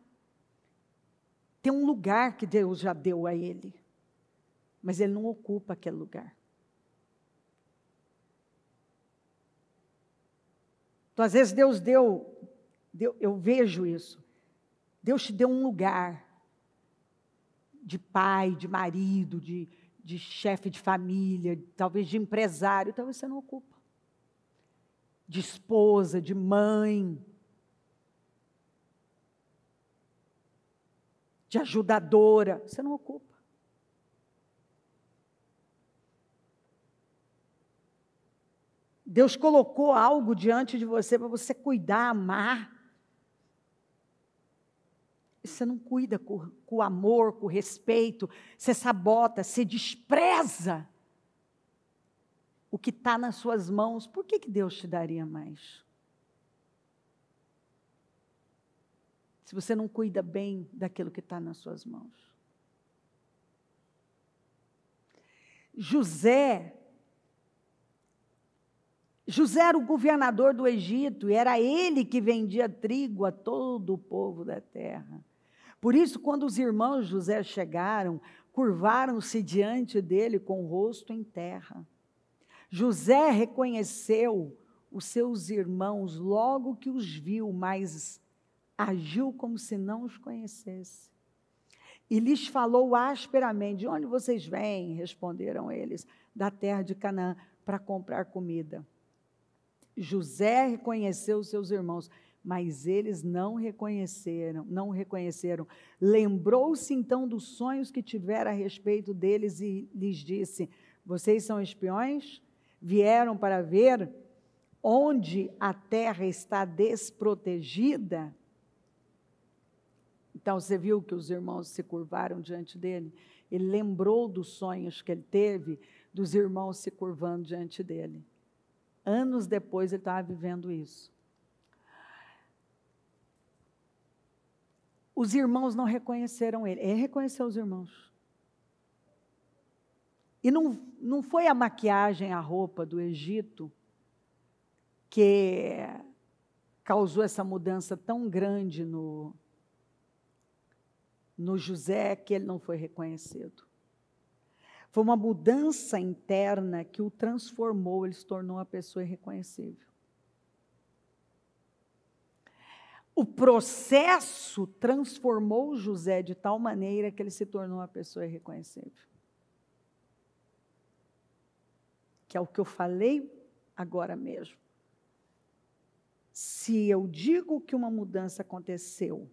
[SPEAKER 1] Tem um lugar que Deus já deu a ele, mas ele não ocupa aquele lugar. Então, às vezes, Deus deu, eu vejo isso, Deus te deu um lugar de pai, de marido, de chefe de família, talvez de empresário, talvez você não ocupa. De esposa, de mãe, de ajudadora, você não ocupa. Deus colocou algo diante de você para você cuidar, amar. E você não cuida com amor, com respeito, você sabota, você despreza o que está nas suas mãos. Por que Deus te daria mais? Se você não cuida bem daquilo que está nas suas mãos. José era o governador do Egito, e era ele que vendia trigo a todo o povo da terra. Por isso, quando os irmãos de José chegaram, curvaram-se diante dele com o rosto em terra. José reconheceu os seus irmãos logo que os viu, mas agiu como se não os conhecesse. E lhes falou asperamente: de onde vocês vêm? Responderam eles: da terra de Canaã, para comprar comida. José reconheceu os seus irmãos, mas eles não o reconheceram. Lembrou-se então dos sonhos que tivera a respeito deles e lhes disse: vocês são espiões? Vieram para ver onde a terra está desprotegida? Então, você viu que os irmãos se curvaram diante dele? Ele lembrou dos sonhos que ele teve, dos irmãos se curvando diante dele. Anos depois, ele estava vivendo isso. Os irmãos não reconheceram ele. Ele reconheceu os irmãos. E não foi a maquiagem, a roupa do Egito que causou essa mudança tão grande no José, que ele não foi reconhecido. Foi uma mudança interna que o transformou, ele se tornou uma pessoa irreconhecível. O processo transformou José de tal maneira que ele se tornou uma pessoa irreconhecível. Que é o que eu falei agora mesmo. Se eu digo que uma mudança aconteceu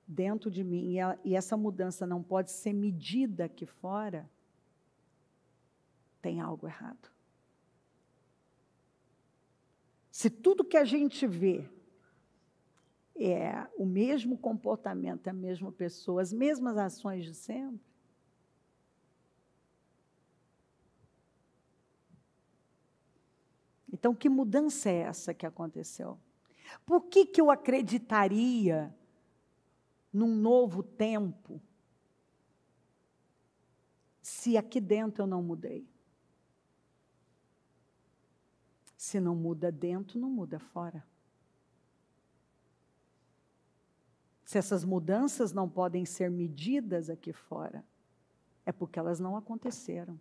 [SPEAKER 1] dentro de mim e essa mudança não pode ser medida aqui fora, tem algo errado. Se tudo que a gente vê é o mesmo comportamento, a mesma pessoa, as mesmas ações de sempre, então, que mudança é essa que aconteceu? Por que eu acreditaria num novo tempo se aqui dentro eu não mudei? Se não muda dentro, não muda fora. Se essas mudanças não podem ser medidas aqui fora, é porque elas não aconteceram.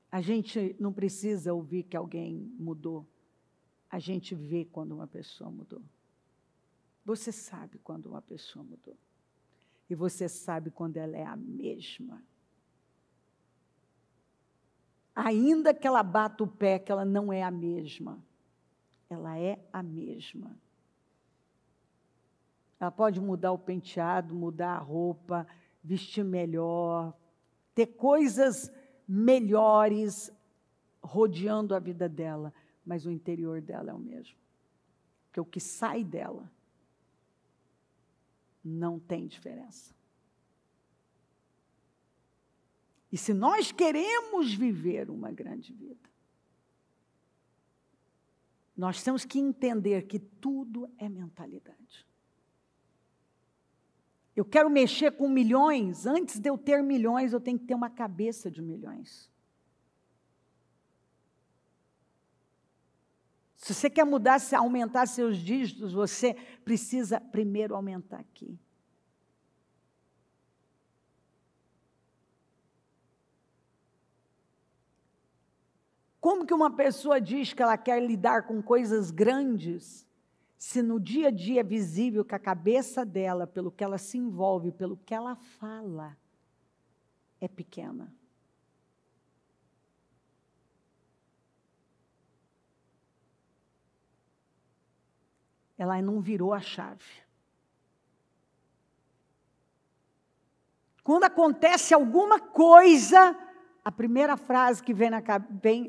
[SPEAKER 1] A gente não precisa ouvir que alguém mudou. A gente vê quando uma pessoa mudou. Você sabe quando uma pessoa mudou. E você sabe quando ela é a mesma. Ainda que ela bata o pé, que ela não é a mesma. Ela é a mesma. Ela pode mudar o penteado, mudar a roupa, vestir melhor, ter coisas melhores rodeando a vida dela, mas o interior dela é o mesmo. Porque o que sai dela não tem diferença. E se nós queremos viver uma grande vida, nós temos que entender que tudo é mentalidade. Eu quero mexer com milhões, antes de eu ter milhões, eu tenho que ter uma cabeça de milhões. Se você quer mudar, aumentar seus dígitos, você precisa primeiro aumentar aqui. Como que uma pessoa diz que ela quer lidar com coisas grandes, se no dia a dia é visível que a cabeça dela, pelo que ela se envolve, pelo que ela fala, é pequena? Ela não virou a chave. Quando acontece alguma coisa, a primeira frase que vem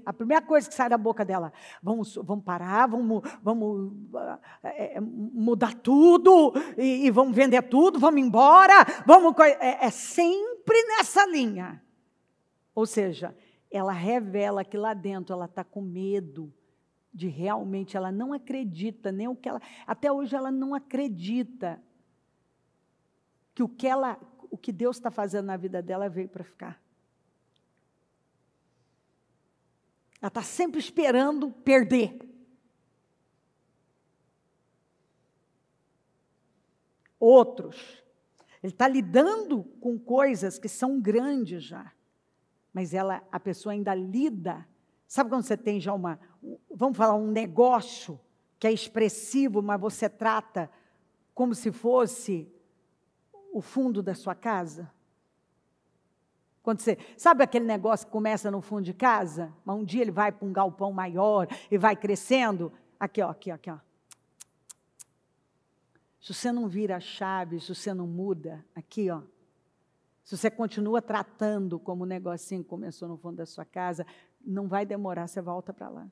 [SPEAKER 1] a primeira coisa que sai da boca dela, vamos parar, vamos mudar tudo, e vamos vender tudo, vamos embora, é sempre nessa linha. Ou seja, ela revela que lá dentro ela está com medo de realmente, ela não acredita, nem até hoje ela não acredita que o que Deus está fazendo na vida dela veio para ficar. Ela está sempre esperando perder. Outros, ele está lidando com coisas que são grandes já, mas a pessoa ainda lida. Sabe quando você tem já vamos falar, um negócio que é expressivo, mas você trata como se fosse o fundo da sua casa? Quando sabe aquele negócio que começa no fundo de casa, mas um dia ele vai para um galpão maior e vai crescendo? Aqui, ó. Se você não vira a chave, se você não muda, aqui, ó. Se você continua tratando como um negocinho que começou no fundo da sua casa, não vai demorar, você volta para lá.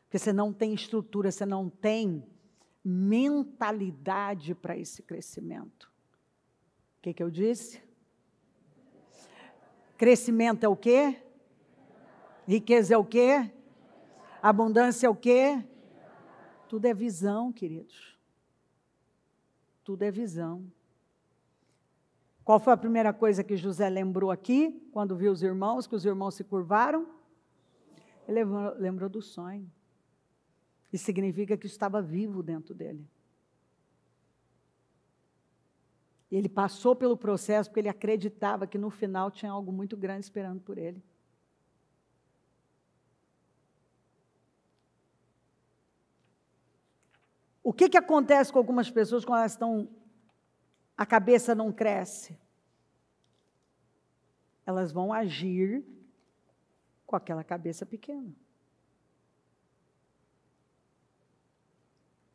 [SPEAKER 1] Porque você não tem estrutura, você não tem mentalidade para esse crescimento. O que eu disse? Crescimento é o quê? Riqueza é o quê? Abundância é o quê? Tudo é visão, queridos. Tudo é visão. Qual foi a primeira coisa que José lembrou aqui, quando viu os irmãos, que os irmãos se curvaram? Ele lembrou do sonho. Isso significa que estava vivo dentro dele. Ele passou pelo processo porque ele acreditava que no final tinha algo muito grande esperando por ele. O que acontece com algumas pessoas quando elas a cabeça não cresce? Elas vão agir com aquela cabeça pequena.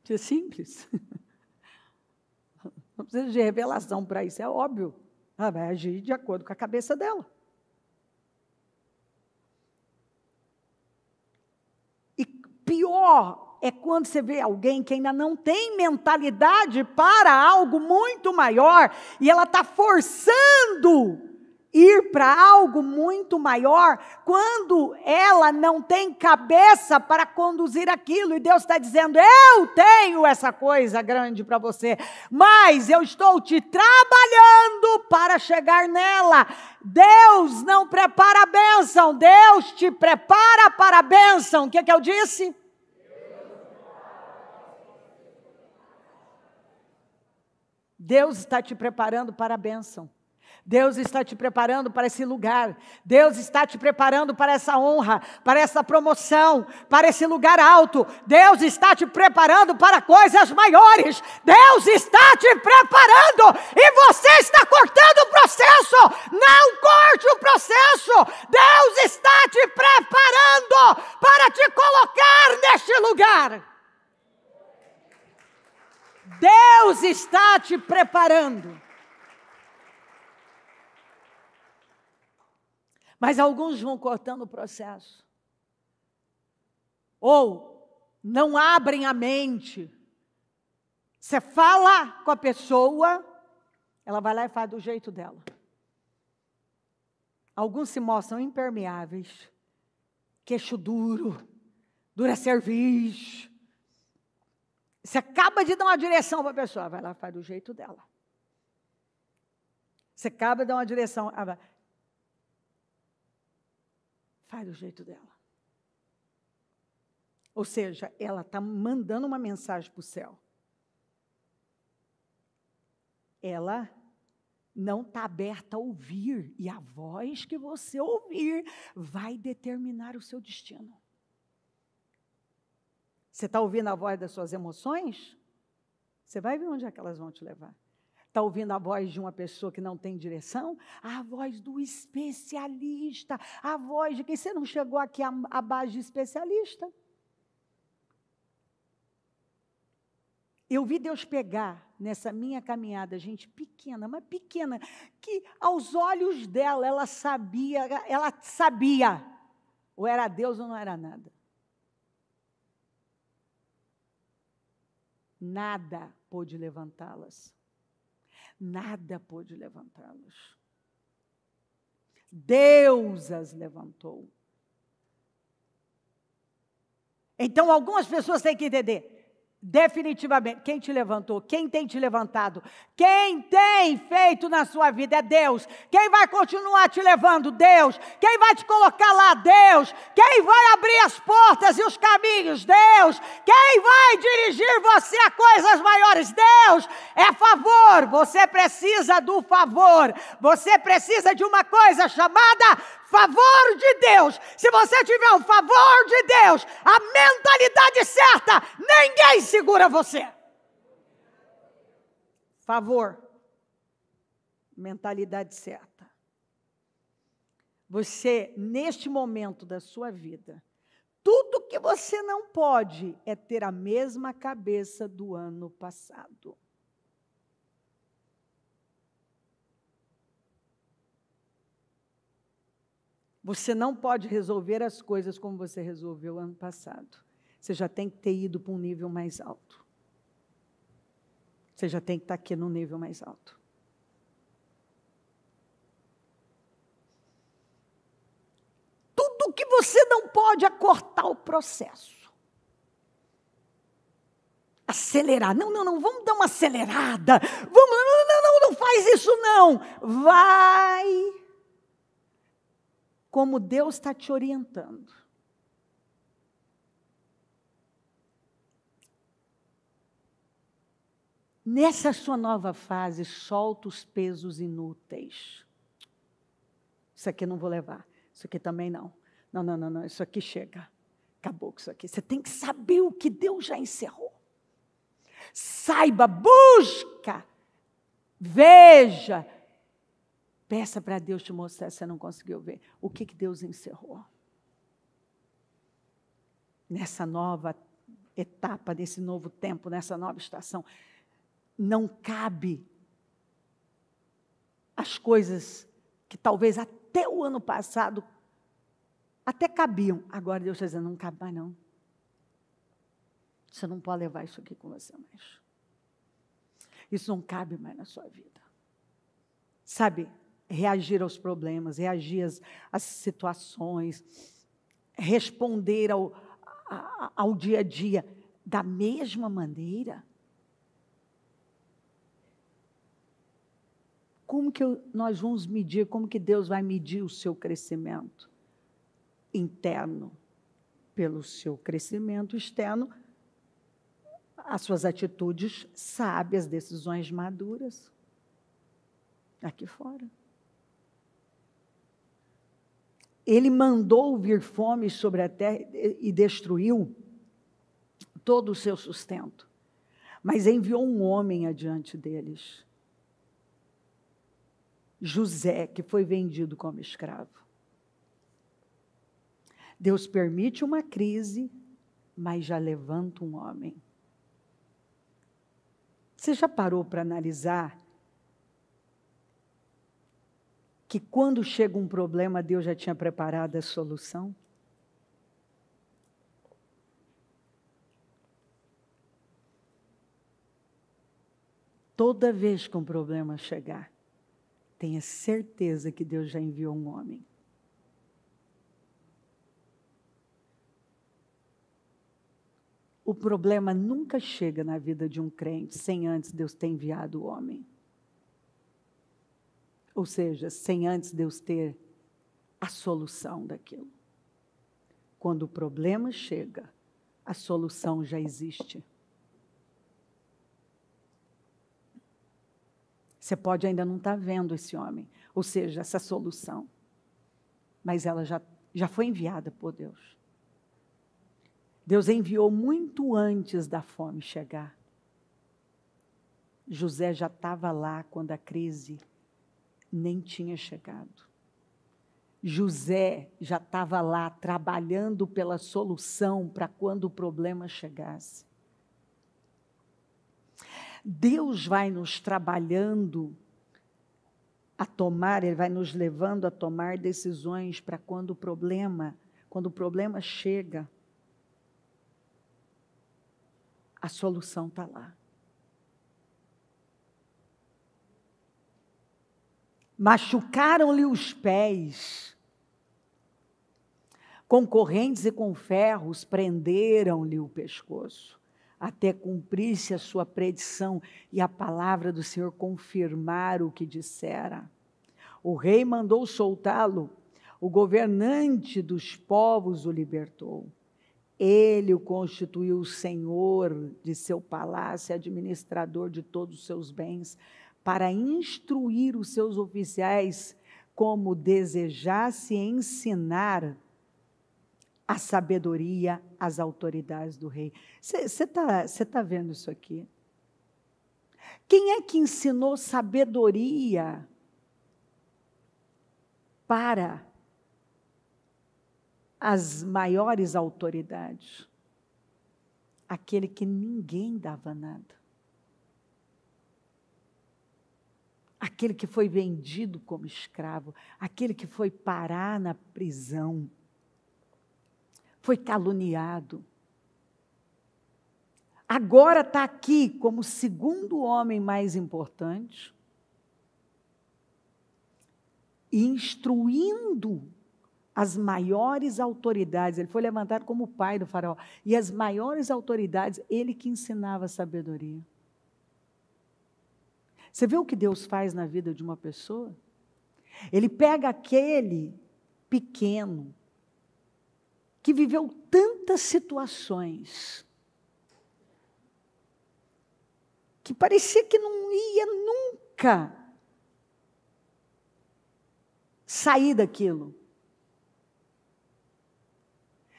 [SPEAKER 1] Isso é simples. precisa de revelação para isso, é óbvio. Ela vai agir de acordo com a cabeça dela. E pior é quando você vê alguém que ainda não tem mentalidade para algo muito maior e ela está forçando ir para algo muito maior, quando ela não tem cabeça para conduzir aquilo, e Deus está dizendo, eu tenho essa coisa grande para você, mas eu estou te trabalhando para chegar nela. Deus não prepara a bênção, Deus te prepara para a bênção. O que eu disse? Deus está te preparando para a bênção. Deus está te preparando para esse lugar. Deus está te preparando para essa honra, para essa promoção, para esse lugar alto. Deus está te preparando para coisas maiores. Deus está te preparando e você está cortando o processo. Não corte o processo. Deus está te preparando para te colocar neste lugar. Deus está te preparando. Mas alguns vão cortando o processo. Ou não abrem a mente. Você fala com a pessoa, ela vai lá e faz do jeito dela. Alguns se mostram impermeáveis, queixo duro, dura cerviz. Você acaba de dar uma direção para a pessoa, vai lá e faz do jeito dela. Você acaba de dar uma direção, faz do jeito dela. Ou seja, ela está mandando uma mensagem para o céu. Ela não está aberta a ouvir. E a voz que você ouvir vai determinar o seu destino. Você está ouvindo a voz das suas emoções? Você vai ver onde é que elas vão te levar. Está ouvindo a voz de uma pessoa que não tem direção? A voz do especialista. A voz de quem você não chegou aqui à base de especialista. Eu vi Deus pegar nessa minha caminhada, gente pequena, mas pequena, que aos olhos dela, ela sabia, ou era Deus ou não era nada. Nada pôde levantá-las. Nada pôde levantá-las. Deus as levantou. Então, algumas pessoas têm que entender. Definitivamente, quem te levantou, quem tem te levantado, quem tem feito na sua vida é Deus. Quem vai continuar te levando? Deus. Quem vai te colocar lá? Deus. Quem vai abrir as portas e os caminhos? Deus. Quem vai dirigir você a coisas maiores? Deus. É favor, você precisa do favor. Você precisa de uma coisa chamada favor de Deus. Se você tiver o favor de Deus, a mentalidade certa, ninguém segura você. Favor. Mentalidade certa. Você, neste momento da sua vida, tudo que você não pode é ter a mesma cabeça do ano passado. Você não pode resolver as coisas como você resolveu ano passado. Você já tem que ter ido para um nível mais alto. Você já tem que estar aqui no nível mais alto. Tudo que você não pode é cortar o processo. Acelerar. Não, vamos dar uma acelerada. Não faz isso não. Vai como Deus está te orientando. Nessa sua nova fase, solta os pesos inúteis. Isso aqui eu não vou levar. Isso aqui também não. Não. Isso aqui chega. Acabou com isso aqui. Você tem que saber o que Deus já encerrou. Saiba, busca, veja. Peça para Deus te mostrar se você não conseguiu ver. O que Deus encerrou? Nessa nova etapa, nesse novo tempo, nessa nova estação. Não cabe as coisas que talvez até o ano passado até cabiam. Agora Deus está dizendo, não cabe mais não. Você não pode levar isso aqui com você mais. Isso não cabe mais na sua vida. Sabe, reagir aos problemas, reagir às situações, responder ao dia a dia da mesma maneira. Como que nós vamos medir, como que Deus vai medir o seu crescimento interno? Pelo seu crescimento externo, as suas atitudes sábias, decisões maduras, aqui fora. Ele mandou vir fome sobre a terra e destruiu todo o seu sustento, mas enviou um homem adiante deles, José, que foi vendido como escravo. Deus permite uma crise, mas já levanta um homem. Você já parou para analisar que quando chega um problema, Deus já tinha preparado a solução? Toda vez que um problema chegar, tenha certeza que Deus já enviou um homem. O problema nunca chega na vida de um crente sem antes Deus ter enviado o homem. Ou seja, sem antes Deus ter a solução daquilo. Quando o problema chega, a solução já existe. Você pode ainda não estar vendo esse homem, ou seja, essa solução. Mas ela já foi enviada por Deus. Deus enviou muito antes da fome chegar. José já estava lá quando a crise nem tinha chegado. José já estava lá trabalhando pela solução para quando o problema chegasse. Deus vai nos trabalhando a tomar, Ele vai nos levando a tomar decisões para quando o problema chega, a solução está lá. Machucaram-lhe os pés, com correntes e com ferros, prenderam-lhe o pescoço, até cumprir-se a sua predição e a palavra do Senhor confirmar o que dissera. O rei mandou soltá-lo, o governante dos povos o libertou. Ele o constituiu senhor de seu palácio, administrador de todos os seus bens, para instruir os seus oficiais como desejasse ensinar a sabedoria às autoridades do rei. Você tá vendo isso aqui? Quem é que ensinou sabedoria para as maiores autoridades? Aquele que ninguém dava nada. Aquele que foi vendido como escravo, aquele que foi parar na prisão, foi caluniado. Agora está aqui como o segundo homem mais importante, instruindo as maiores autoridades. Ele foi levantado como o pai do faraó. E as maiores autoridades, ele que ensinava a sabedoria. Você vê o que Deus faz na vida de uma pessoa? Ele pega aquele pequeno, que viveu tantas situações, que parecia que não ia nunca sair daquilo.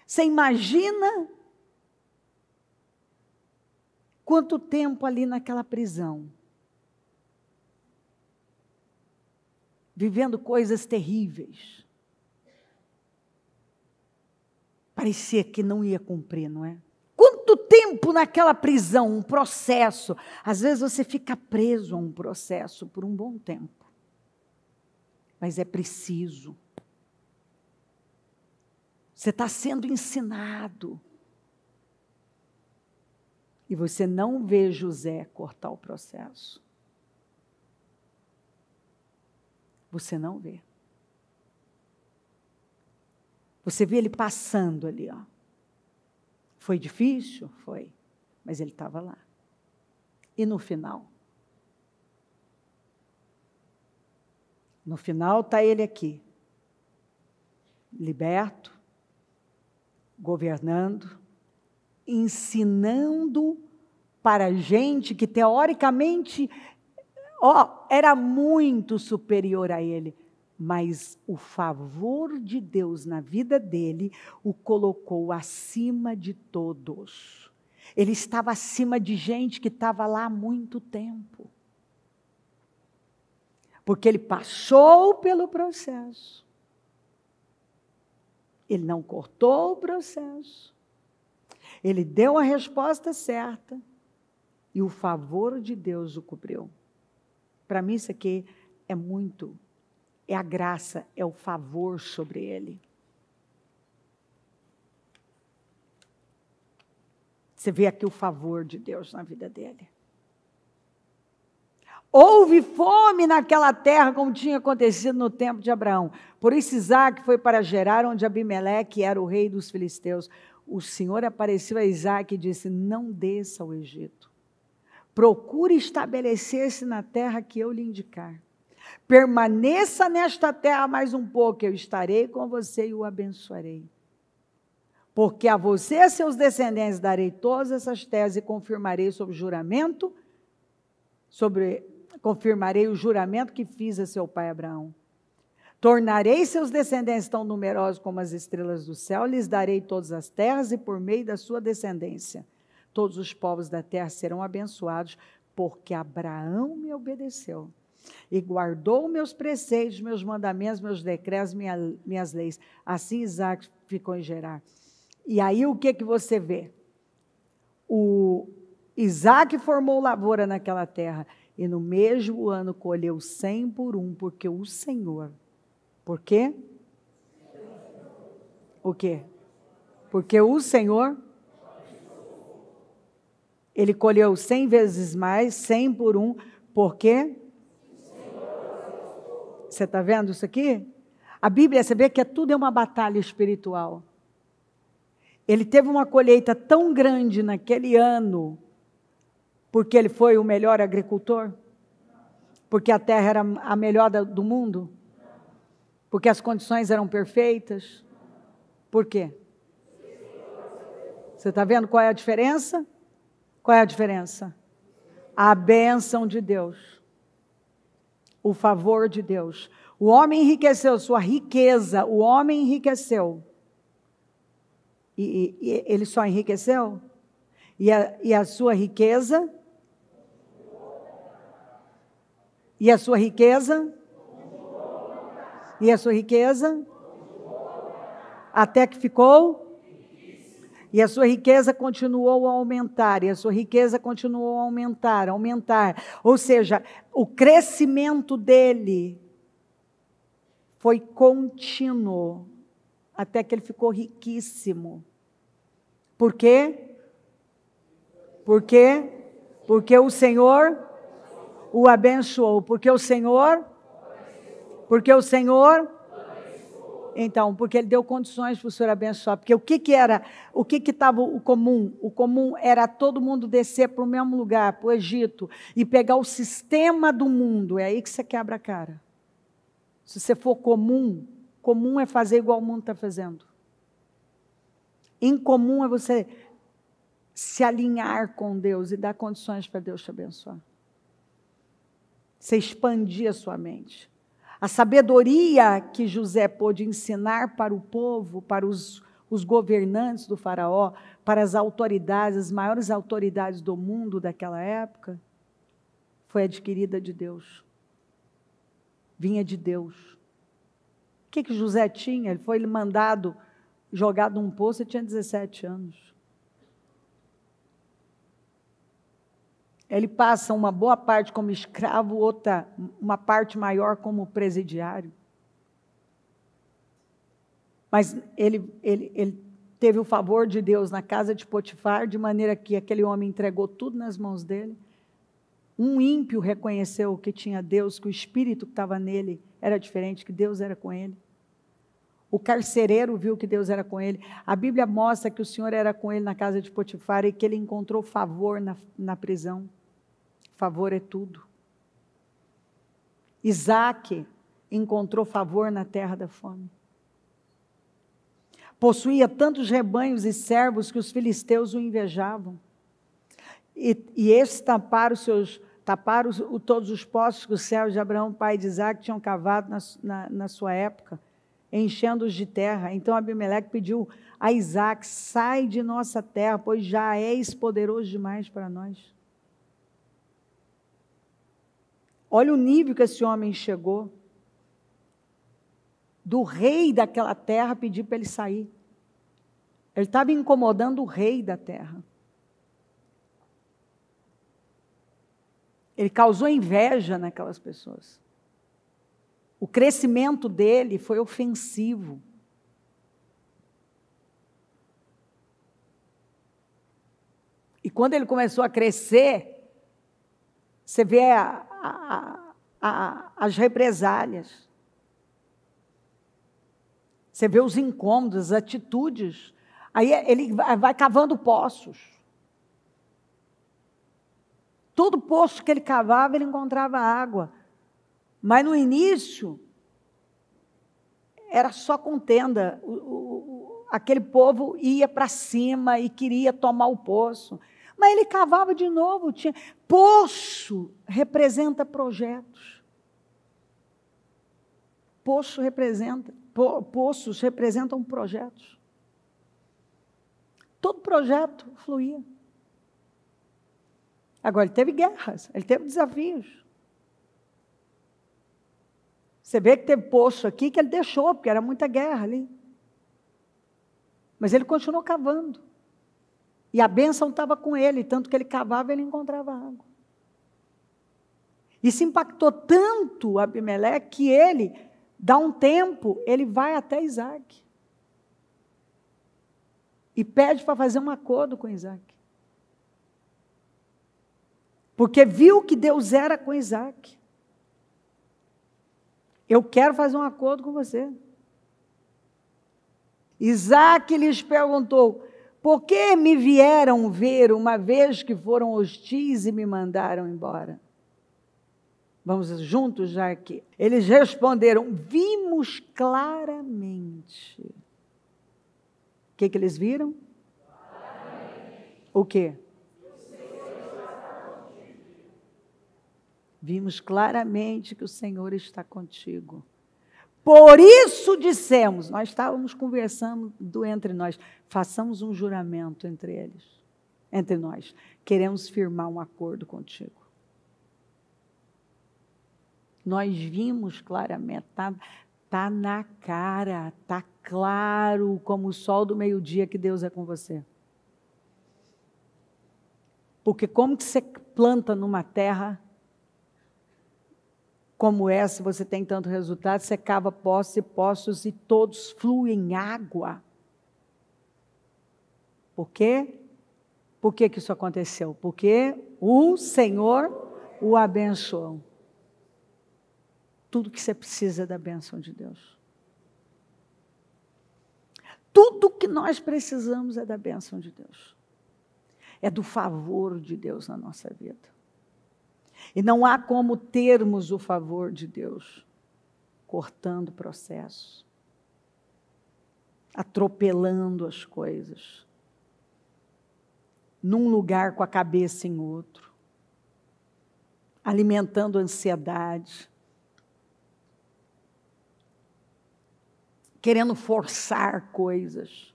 [SPEAKER 1] Você imagina quanto tempo ali naquela prisão, vivendo coisas terríveis. Parecia que não ia cumprir, não é? Quanto tempo naquela prisão, um processo. Às vezes você fica preso a um processo por um bom tempo. mas é preciso. Você está sendo ensinado. E você não vê José cortar o processo. Você não vê. Você vê ele passando ali, ó. Foi difícil? Foi. Mas ele estava lá. E no final? No final está ele aqui. Liberto, governando, ensinando para gente que teoricamente, era muito superior a ele. Mas o favor de Deus na vida dele o colocou acima de todos. Ele estava acima de gente que estava lá há muito tempo. Porque ele passou pelo processo. Ele não cortou o processo. Ele deu a resposta certa. E o favor de Deus o cobriu. Para mim isso aqui é muito... É a graça, é o favor sobre ele. Você vê aqui o favor de Deus na vida dele. Houve fome naquela terra, como tinha acontecido no tempo de Abraão. Por isso Isaac foi para Gerar, onde Abimeleque era o rei dos filisteus. O Senhor apareceu a Isaac e disse, não desça ao Egito. Procure estabelecer-se na terra que eu lhe indicar. Permaneça nesta terra mais um pouco, eu estarei com você e o abençoarei. Porque a você e a seus descendentes darei todas essas terras e confirmarei confirmarei o juramento que fiz a seu pai Abraão. Tornarei seus descendentes tão numerosos como as estrelas do céu, lhes darei todas as terras e por meio da sua descendência, todos os povos da terra serão abençoados, porque Abraão me obedeceu. E guardou meus preceitos, meus mandamentos, meus decretos, minhas leis. Assim Isaac ficou em Gerar. E aí o que você vê? O Isaac formou lavoura naquela terra. E no mesmo ano colheu 100 por um, porque o Senhor... Por quê? O quê? Porque o Senhor... Ele colheu 100 vezes mais, 100 por um, porque... Você está vendo isso aqui? A Bíblia, você vê que tudo é uma batalha espiritual. Ele teve uma colheita tão grande naquele ano, porque ele foi o melhor agricultor? Porque a terra era a melhor do mundo? Porque as condições eram perfeitas? Por quê? Você está vendo qual é a diferença? Qual é a diferença? A bênção de Deus. O favor de Deus. O homem enriqueceu, sua riqueza, o homem enriqueceu. E ele só enriqueceu? E a sua riqueza? E a sua riqueza? E a sua riqueza? Até que ficou? E a sua riqueza continuou a aumentar, e a sua riqueza continuou a aumentar. Ou seja, o crescimento dele foi contínuo, até que ele ficou riquíssimo. Por quê? Por quê? Porque o Senhor o abençoou. Porque o Senhor... Então, porque ele deu condições para o Senhor abençoar. Porque o que estava o comum? O comum era todo mundo descer para o mesmo lugar, para o Egito, e pegar o sistema do mundo. É aí que você quebra a cara. Se você for comum é fazer igual o mundo está fazendo. Incomum é você se alinhar com Deus e dar condições para Deus te abençoar. Você expandir a sua mente. A sabedoria que José pôde ensinar para o povo, para os governantes do faraó, para as autoridades, as maiores autoridades do mundo daquela época, foi adquirida de Deus. Vinha de Deus. O que José tinha? Ele foi mandado, jogado num poço, ele tinha 17 anos. Ele passa uma boa parte como escravo, uma parte maior como presidiário. Mas ele teve o favor de Deus na casa de Potifar, de maneira que aquele homem entregou tudo nas mãos dele. Um ímpio reconheceu que tinha Deus, que o espírito que estava nele era diferente, que Deus era com ele. O carcereiro viu que Deus era com ele. A Bíblia mostra que o Senhor era com ele na casa de Potifar e que ele encontrou favor na prisão. Favor é tudo. Isaac encontrou favor na terra da fome. Possuía tantos rebanhos e servos que os filisteus o invejavam. E estes taparam todos os poços que os servos de Abraão, pai de Isaac, tinham cavado na sua época, enchendo-os de terra. Então Abimeleque pediu a Isaac: sai de nossa terra, pois já és poderoso demais para nós. Olha o nível que esse homem chegou. Do rei daquela terra pedir para ele sair. Ele estava incomodando o rei da terra. Ele causou inveja naquelas pessoas. O crescimento dele foi ofensivo. E quando ele começou a crescer, você vê as represálias. Você vê os incômodos, as atitudes. Aí ele vai cavando poços. Todo poço que ele cavava, ele encontrava água. Mas no início, era só contenda. Aquele povo ia para cima e queria tomar o poço. Mas ele cavava de novo. Poço representa projetos. Poços representam projetos. Todo projeto fluía. Agora, ele teve guerras, ele teve desafios. Você vê que teve poço aqui que ele deixou, porque era muita guerra ali. Mas ele continuou cavando. E a bênção estava com ele, tanto que ele cavava, ele encontrava água. Isso impactou tanto Abimeleque que ele, dá um tempo, ele vai até Isaac. E pede para fazer um acordo com Isaac. Porque viu que Deus era com Isaac. Eu quero fazer um acordo com você. Isaac lhes perguntou: por que me vieram ver uma vez que foram hostis e me mandaram embora? Vamos juntos já aqui. Eles responderam: vimos claramente. O que eles viram? Claramente. O quê? Vimos claramente que o Senhor está contigo. Por isso dissemos, nós estávamos conversando entre nós, façamos um juramento entre nós. Queremos firmar um acordo contigo. Nós vimos claramente, está na cara, está claro como o sol do meio-dia que Deus é com você. Porque como que você planta numa terra como essa, você tem tanto resultado, você cava poços e todos fluem água. Por quê? Por que isso aconteceu? Porque o Senhor o abençoou. Tudo que você precisa é da bênção de Deus. Tudo que nós precisamos é da bênção de Deus. É do favor de Deus na nossa vida. E não há como termos o favor de Deus cortando processos, atropelando as coisas, num lugar com a cabeça em outro, alimentando ansiedade, querendo forçar coisas.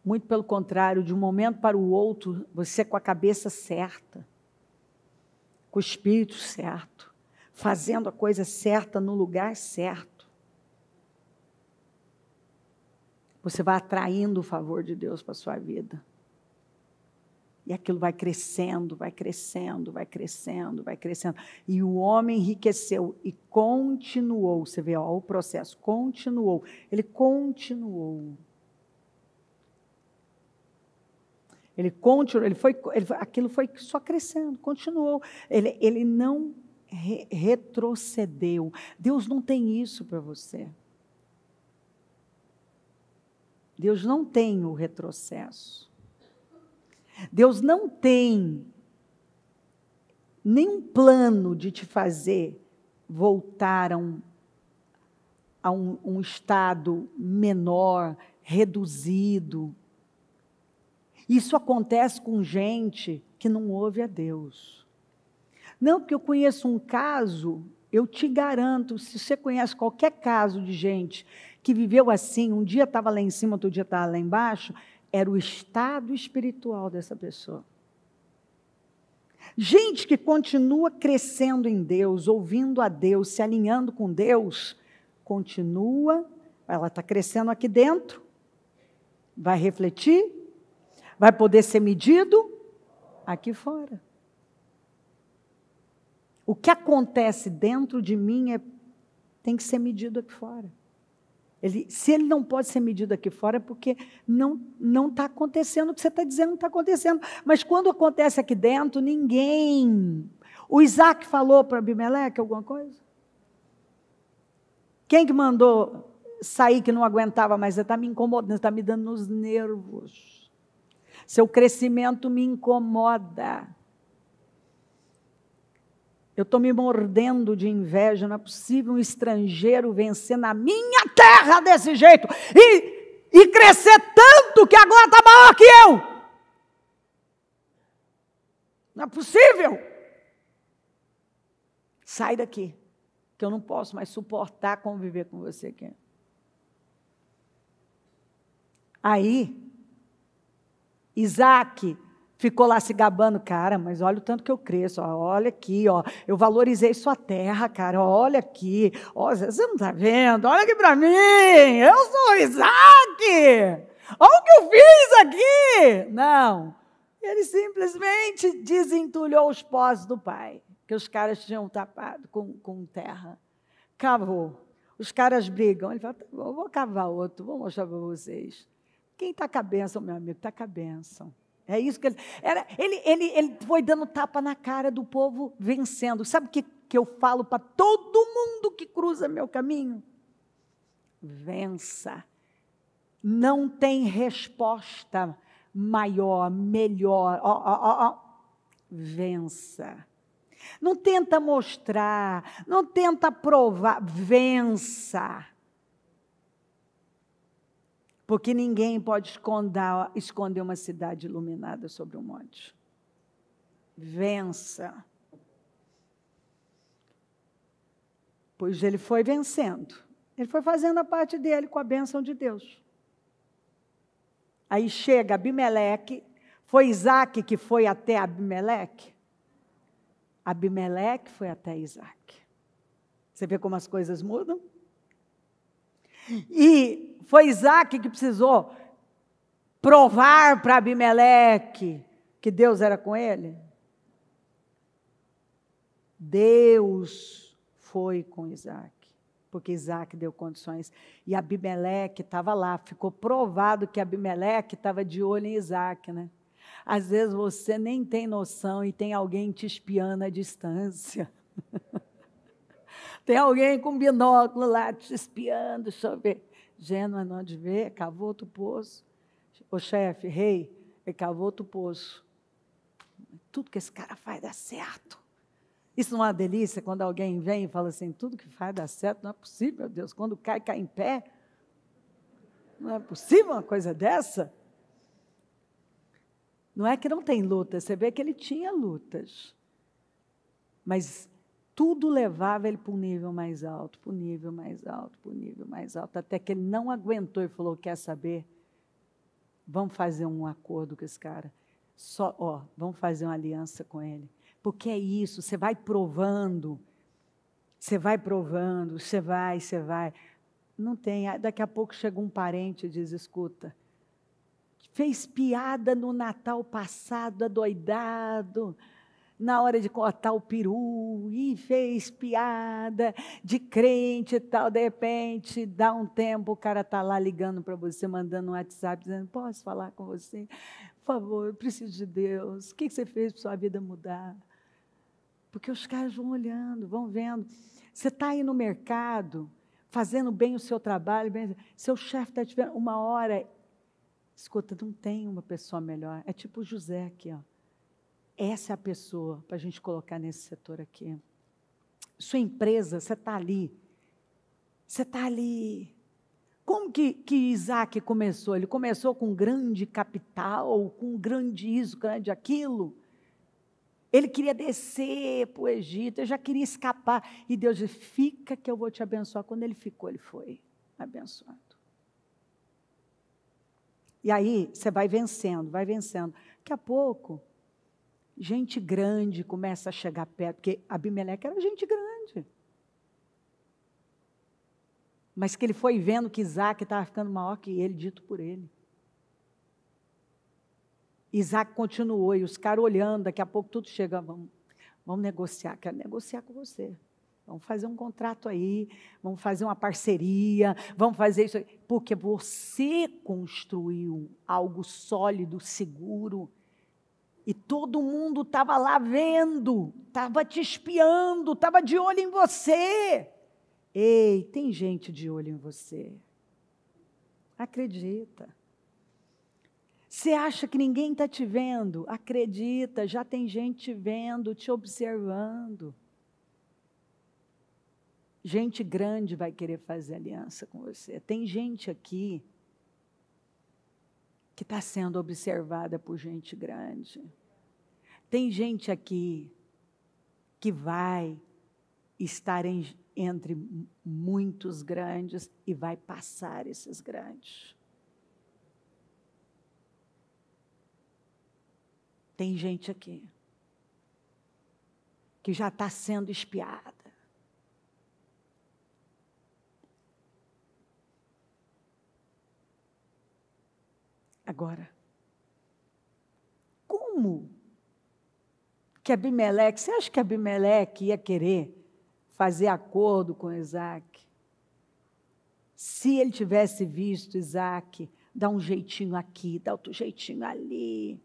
[SPEAKER 1] Muito pelo contrário, de um momento para o outro, você com a cabeça certa, com o espírito certo, fazendo a coisa certa no lugar certo. Você vai atraindo o favor de Deus para a sua vida. E aquilo vai crescendo, vai crescendo, vai crescendo, vai crescendo. E o homem enriqueceu e continuou. Você vê, ó, o processo, continuou. Ele continuou. Ele continuou, aquilo foi só crescendo, continuou. Ele não retrocedeu. Deus não tem isso para você. Deus não tem o retrocesso. Deus não tem nenhum plano de te fazer voltar a um estado menor, reduzido. Isso acontece com gente que não ouve a Deus. Não, porque eu conheço um caso, eu te garanto, se você conhece qualquer caso de gente que viveu assim, um dia estava lá em cima, outro dia estava lá embaixo, era o estado espiritual dessa pessoa. Gente que continua crescendo em Deus, ouvindo a Deus, se alinhando com Deus, continua, ela está crescendo aqui dentro, vai refletir, vai poder ser medido aqui fora. O que acontece dentro de mim tem que ser medido aqui fora. Se ele não pode ser medido aqui fora, é porque não está acontecendo o que você está dizendo, não está acontecendo. Mas quando acontece aqui dentro, ninguém... O Isaac falou para Abimeleque alguma coisa? Quem que mandou sair que não aguentava mais? Você está me incomodando, está me dando nos nervos. Seu crescimento me incomoda. Eu estou me mordendo de inveja, não é possível um estrangeiro vencer na minha terra desse jeito e crescer tanto que agora está maior que eu. Não é possível. Sai daqui, que eu não posso mais suportar conviver com você aqui. Aí, Isaac ficou lá se gabando, cara, mas olha o tanto que eu cresço, ó, olha aqui, ó, eu valorizei sua terra, cara, olha aqui, ó, você não está vendo, olha aqui para mim, eu sou Isaac, olha o que eu fiz aqui. Não, ele simplesmente desentulhou os poços do pai, que os caras tinham tapado com terra, cavou, os caras brigam, ele fala, eu vou cavar outro, vou mostrar para vocês. Quem está com a bênção, meu amigo, está com a bênção. É isso que ele foi dando tapa na cara do povo, vencendo. Sabe o que eu falo para todo mundo que cruza meu caminho? Vença. Não tem resposta maior, melhor. Vença. Não tenta mostrar, não tenta provar, vença. Porque ninguém pode esconder uma cidade iluminada sobre um monte. Vença. Pois ele foi vencendo. Ele foi fazendo a parte dele com a bênção de Deus. Aí chega Abimeleque. Foi Isaac que foi até Abimeleque? Abimeleque foi até Isaac. Você vê como as coisas mudam? E foi Isaac que precisou provar para Abimeleque que Deus era com ele. Deus foi com Isaac, porque Isaac deu condições. E Abimeleque estava lá, ficou provado que Abimeleque estava de olho em Isaac, né? Às vezes você nem tem noção e tem alguém te espiando à distância. Tem alguém com binóculo lá te espiando, deixa eu ver. Gênua não de ver, cavou outro poço. Ô chefe, rei, ele cavou outro poço. Tudo que esse cara faz dá certo. Isso não é uma delícia quando alguém vem e fala assim, tudo que faz dá certo, não é possível, meu Deus, quando cai em pé. Não é possível uma coisa dessa? Não é que não tem luta, você vê que ele tinha lutas. Mas tudo levava ele para um nível mais alto, para um nível mais alto, para um nível mais alto, até que ele não aguentou e falou, quer saber? Vamos fazer um acordo com esse cara. Vamos fazer uma aliança com ele. Porque é isso, você vai provando, você vai. Não tem, daqui a pouco chega um parente e diz, escuta, fez piada no Natal passado, adoidado, na hora de cortar o peru, e fez piada de crente e tal, de repente, dá um tempo, o cara está lá ligando para você, mandando um WhatsApp, dizendo, posso falar com você? Por favor, eu preciso de Deus. O que você fez para sua vida mudar? Porque os caras vão olhando, vão vendo. Você está aí no mercado, fazendo bem o seu trabalho, seu chefe está te vendo, uma hora, escuta, não tem uma pessoa melhor. É tipo o José aqui, ó. Essa é a pessoa para a gente colocar nesse setor aqui. Sua empresa, você está ali. Você está ali. Como que Isaac começou? Ele começou com grande capital, com grande isso, grande aquilo. Ele queria descer para o Egito, ele já queria escapar. E Deus disse, fica que eu vou te abençoar. Quando ele ficou, ele foi abençoado. E aí, você vai vencendo, vai vencendo. Daqui a pouco, gente grande começa a chegar perto, porque Abimeleque era gente grande. Mas que ele foi vendo que Isaac estava ficando maior que ele, dito por ele. Isaac continuou, e os caras olhando, daqui a pouco tudo chega, vamos negociar, quero negociar com você. Vamos fazer um contrato aí, vamos fazer uma parceria, vamos fazer isso aí. Porque você construiu algo sólido, seguro, e todo mundo estava lá vendo, estava te espiando, estava de olho em você. Ei, tem gente de olho em você. Acredita. Você acha que ninguém está te vendo? Acredita, já tem gente te vendo, te observando. Gente grande vai querer fazer aliança com você. Tem gente aqui que está sendo observada por gente grande. Tem gente aqui que vai estar entre muitos grandes e vai passar esses grandes. Tem gente aqui que já está sendo espiada. Agora, como que Abimeleque, você acha que Abimeleque ia querer fazer acordo com Isaac? Se ele tivesse visto Isaac dar um jeitinho aqui, dar outro jeitinho ali,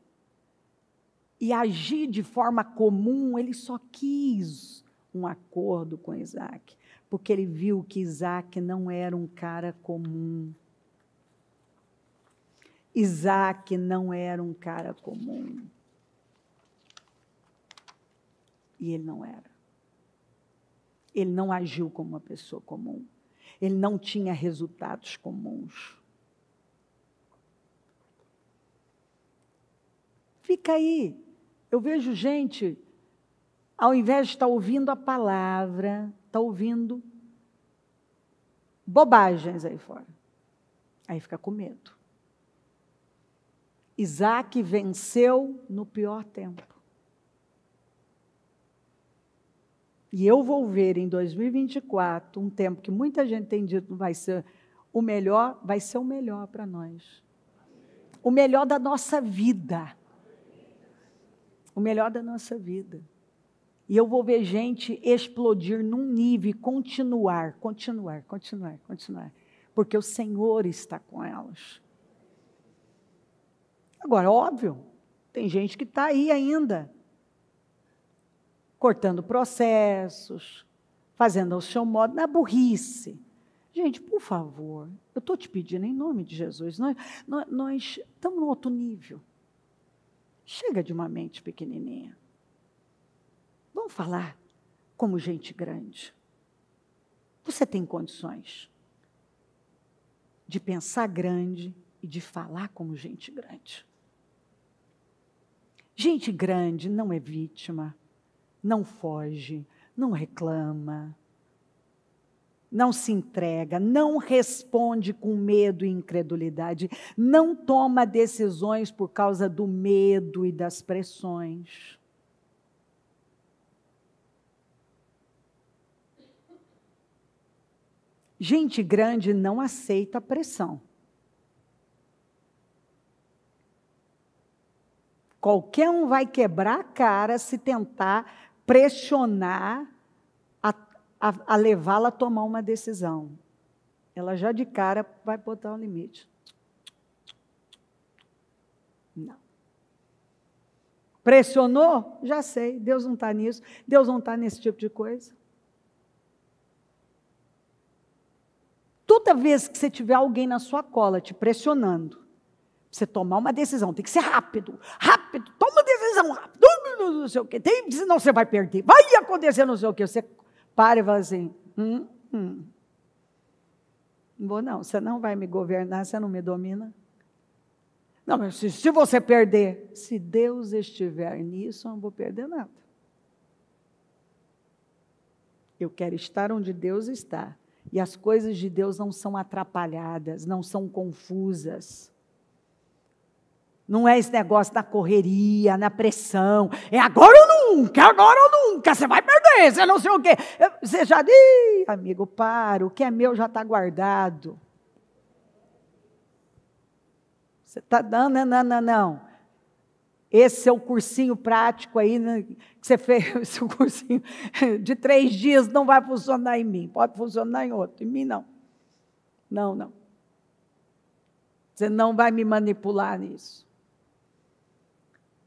[SPEAKER 1] e agir de forma comum, ele só quis um acordo com Isaac, porque ele viu que Isaac não era um cara comum. Isaac não era um cara comum. E ele não era. Ele não agiu como uma pessoa comum. Ele não tinha resultados comuns. Fica aí. Eu vejo gente, ao invés de estar ouvindo a palavra, está ouvindo bobagens aí fora. Aí fica com medo. Isaac venceu no pior tempo. E eu vou ver em 2024, um tempo que muita gente tem dito não vai ser o melhor, vai ser o melhor para nós. O melhor da nossa vida. O melhor da nossa vida. E eu vou ver gente explodir num nível e continuar. Porque o Senhor está com elas. Agora, óbvio, tem gente que está aí ainda, cortando processos, fazendo ao seu modo, na burrice. Gente, por favor, eu estou te pedindo em nome de Jesus, nós estamos no outro nível. Chega de uma mente pequenininha. Vamos falar como gente grande. Você tem condições de pensar grande e de falar como gente grande. Gente grande não é vítima, não foge, não reclama, não se entrega, não responde com medo e incredulidade, não toma decisões por causa do medo e das pressões. Gente grande não aceita pressão. qualquer um vai quebrar a cara se tentar pressionar a levá-la a tomar uma decisão. Ela já de cara vai botar um limite. Não. Pressionou? Já sei, Deus não está nisso. Deus não está nesse tipo de coisa. Toda vez que você tiver alguém na sua cola te pressionando, você tomar uma decisão, tem que ser rápido, toma uma decisão rápido, não sei o quê, senão você vai perder, vai acontecer não sei o quê, você para e fala assim, não vou não, você não vai me governar, você não me domina. Não, mas se você perder, se Deus estiver nisso, eu não vou perder nada. Eu quero estar onde Deus está. E as coisas de Deus não são atrapalhadas, não são confusas. Não é esse negócio da correria, na pressão. É agora ou nunca, você vai perder, você não sei o quê. Você já diz, amigo, para, o que é meu já está guardado. Você está dando, não. Esse é o cursinho prático aí, né, que você fez, esse cursinho de 3 dias não vai funcionar em mim, pode funcionar em outro, em mim não. Não. Você não vai me manipular nisso.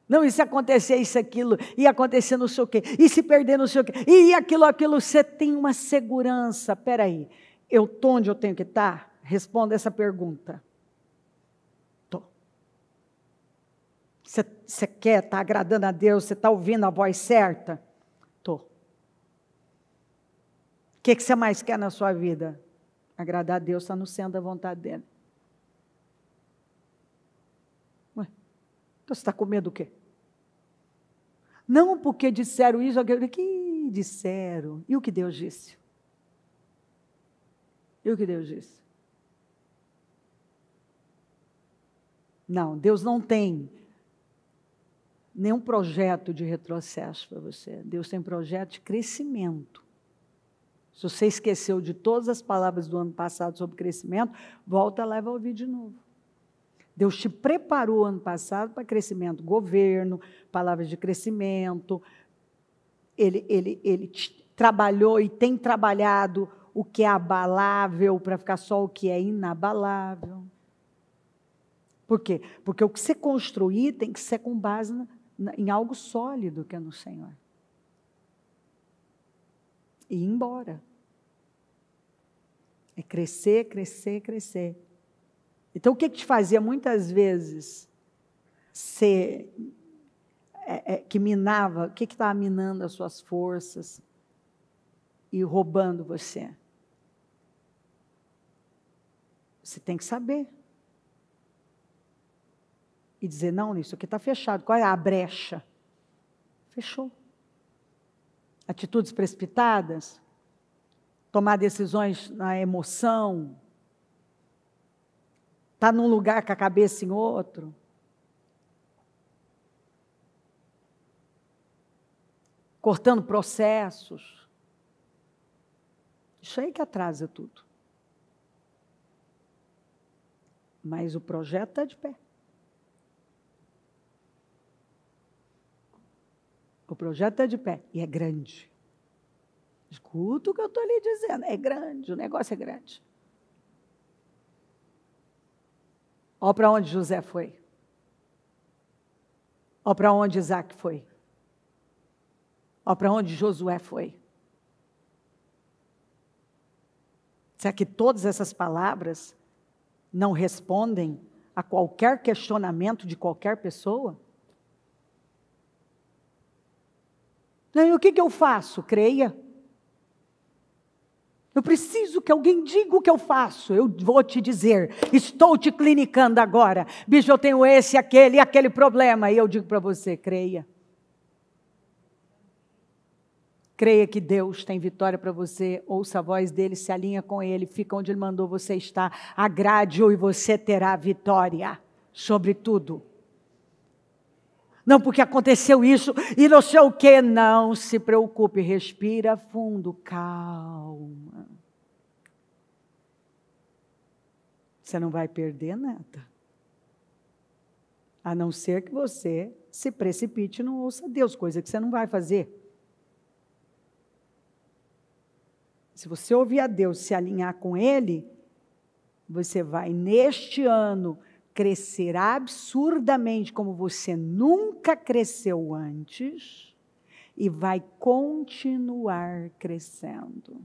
[SPEAKER 1] Não, e se acontecer isso, aquilo, e acontecer não sei o quê, e se perder não sei o quê, e aquilo, você tem uma segurança. Espera aí, eu estou onde eu tenho que estar? Responda essa pergunta. Você quer estar agradando a Deus? Você está ouvindo a voz certa? Estou. O que você mais quer na sua vida? Agradar a Deus, está no centro da vontade dEle. Ué, então você está com medo do quê? Não porque disseram isso, aquilo que disseram. E o que Deus disse? Não, Deus não tem nenhum projeto de retrocesso para você. Deus tem projeto de crescimento. Se você esqueceu de todas as palavras do ano passado sobre crescimento, volta lá e vai ouvir de novo. Deus te preparou ano passado para crescimento, governo, palavras de crescimento. Ele trabalhou e tem trabalhado o que é abalável para ficar só o que é inabalável. Por quê? Porque o que você construir tem que ser com base em algo sólido que é no Senhor. E ir embora. É crescer. Então, o que te fazia muitas vezes que minava, o que estava minando as suas forças e roubando você? Você tem que saber. E dizer, não, isso aqui está fechado. Qual é a brecha? Fechou. Atitudes precipitadas, tomar decisões na emoção, estar num lugar com a cabeça em outro. Cortando processos. Isso aí que atrasa tudo. Mas o projeto está de pé. O projeto está de pé e é grande. Escuta o que eu estou lhe dizendo, é grande, o negócio é grande. Olha para onde José foi. Olha para onde Isaac foi. Olha para onde Josué foi. Será que todas essas palavras não respondem a qualquer questionamento de qualquer pessoa? E o que eu faço? Creia. Eu preciso que alguém diga o que eu faço. Eu vou te dizer, estou te clinicando agora. Bicho, eu tenho esse, aquele e aquele problema. E eu digo para você, creia. Creia que Deus tem vitória para você. Ouça a voz dele, se alinha com ele. Fica onde ele mandou você estar. Agrade-o e você terá vitória sobre tudo. Não porque aconteceu isso e não sei o que. Não se preocupe, respira fundo, calma. Você não vai perder nada. A não ser que você se precipite e não ouça Deus, coisa que você não vai fazer. Se você ouvir a Deus, se alinhar com Ele, você vai, neste ano, crescer absurdamente como você nunca cresceu antes e vai continuar crescendo.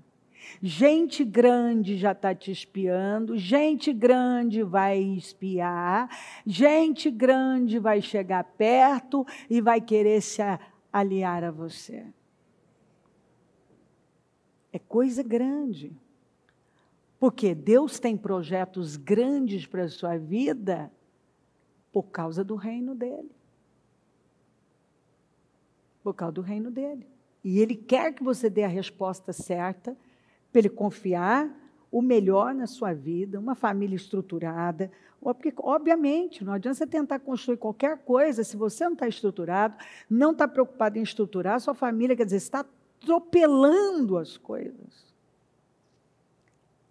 [SPEAKER 1] Gente grande já está te espiando, gente grande vai espiar, gente grande vai chegar perto e vai querer se aliar a você. É coisa grande. Porque Deus tem projetos grandes para a sua vida por causa do reino dele. Por causa do reino dele. E Ele quer que você dê a resposta certa, para Ele confiar o melhor na sua vida, uma família estruturada. Porque, obviamente, não adianta você tentar construir qualquer coisa se você não está estruturado, não está preocupado em estruturar a sua família, quer dizer, você está atropelando as coisas.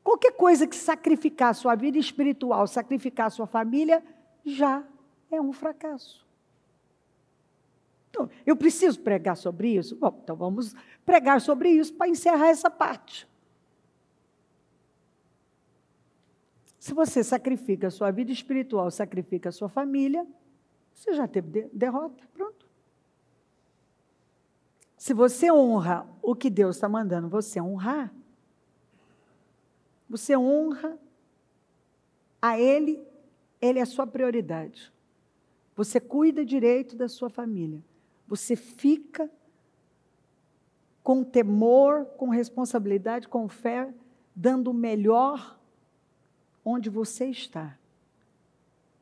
[SPEAKER 1] Qualquer coisa que sacrificar a sua vida espiritual, sacrificar a sua família, já é um fracasso. Então, eu preciso pregar sobre isso? Bom, então vamos pregar sobre isso para encerrar essa parte. Se você sacrifica a sua vida espiritual, sacrifica a sua família, você já teve derrota, pronto. Se você honra o que Deus está mandando você honrar, você honra a Ele, Ele é a sua prioridade. Você cuida direito da sua família. Você fica com temor, com responsabilidade, com fé, dando o melhor onde você está.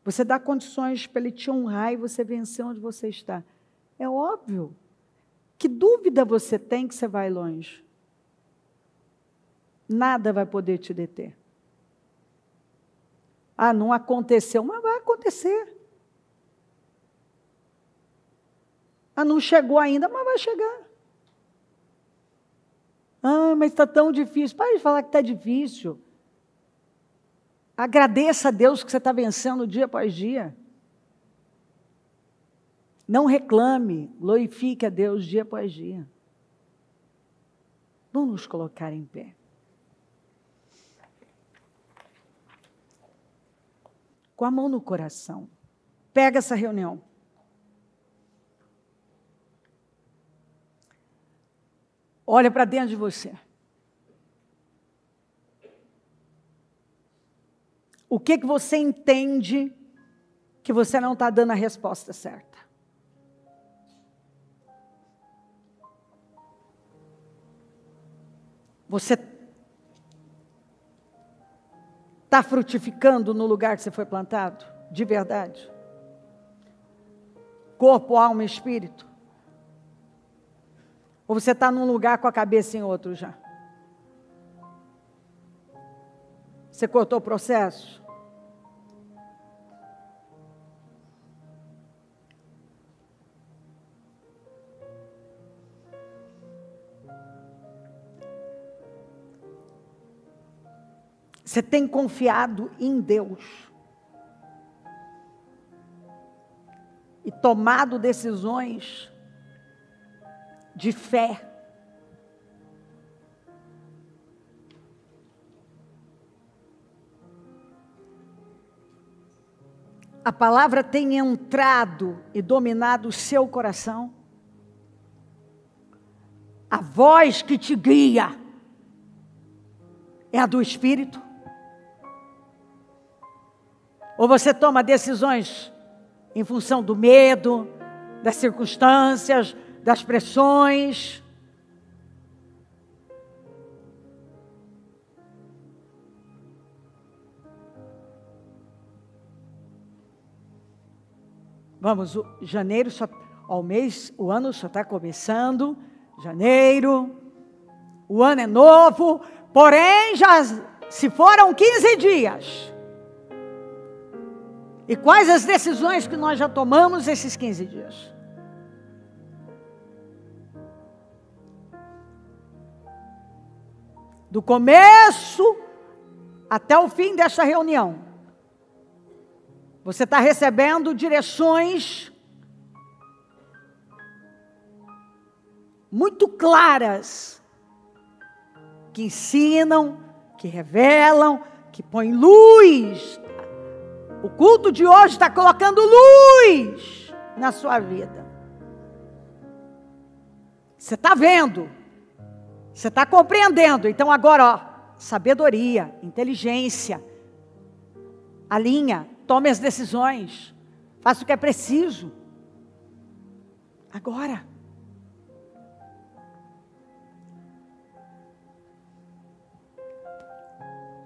[SPEAKER 1] Você dá condições para Ele te honrar e você vencer onde você está. É óbvio. Que dúvida você tem que você vai longe? Nada vai poder te deter. Ah, não aconteceu, mas vai acontecer. Ah, não chegou ainda, mas vai chegar. Ah, mas está tão difícil. Para de falar que está difícil. Agradeça a Deus que você está vencendo dia após dia. Não reclame, glorifique a Deus dia após dia. Vamos nos colocar em pé. Com a mão no coração. Pega essa reunião. Olha para dentro de você. O que você entende que você não está dando a resposta certa? Você está frutificando no lugar que você foi plantado? De verdade? Corpo, alma e espírito? Ou você está num lugar com a cabeça em outro já? Você cortou o processo? Você tem confiado em Deus e tomado decisões de fé. A palavra tem entrado e dominado o seu coração. A voz que te guia é a do Espírito. Ou você toma decisões em função do medo, das circunstâncias, das pressões. Vamos, janeiro só, ao mês, o ano só está começando. Janeiro, o ano é novo, porém já se foram 15 dias. E quais as decisões que nós já tomamos esses 15 dias? Do começo até o fim desta reunião, você está recebendo direções muito claras, que ensinam, que revelam, que põem luz. O culto de hoje está colocando luz na sua vida. Você está vendo, você está compreendendo. Então agora, ó, sabedoria, inteligência, alinha, tome as decisões, faça o que é preciso. Agora.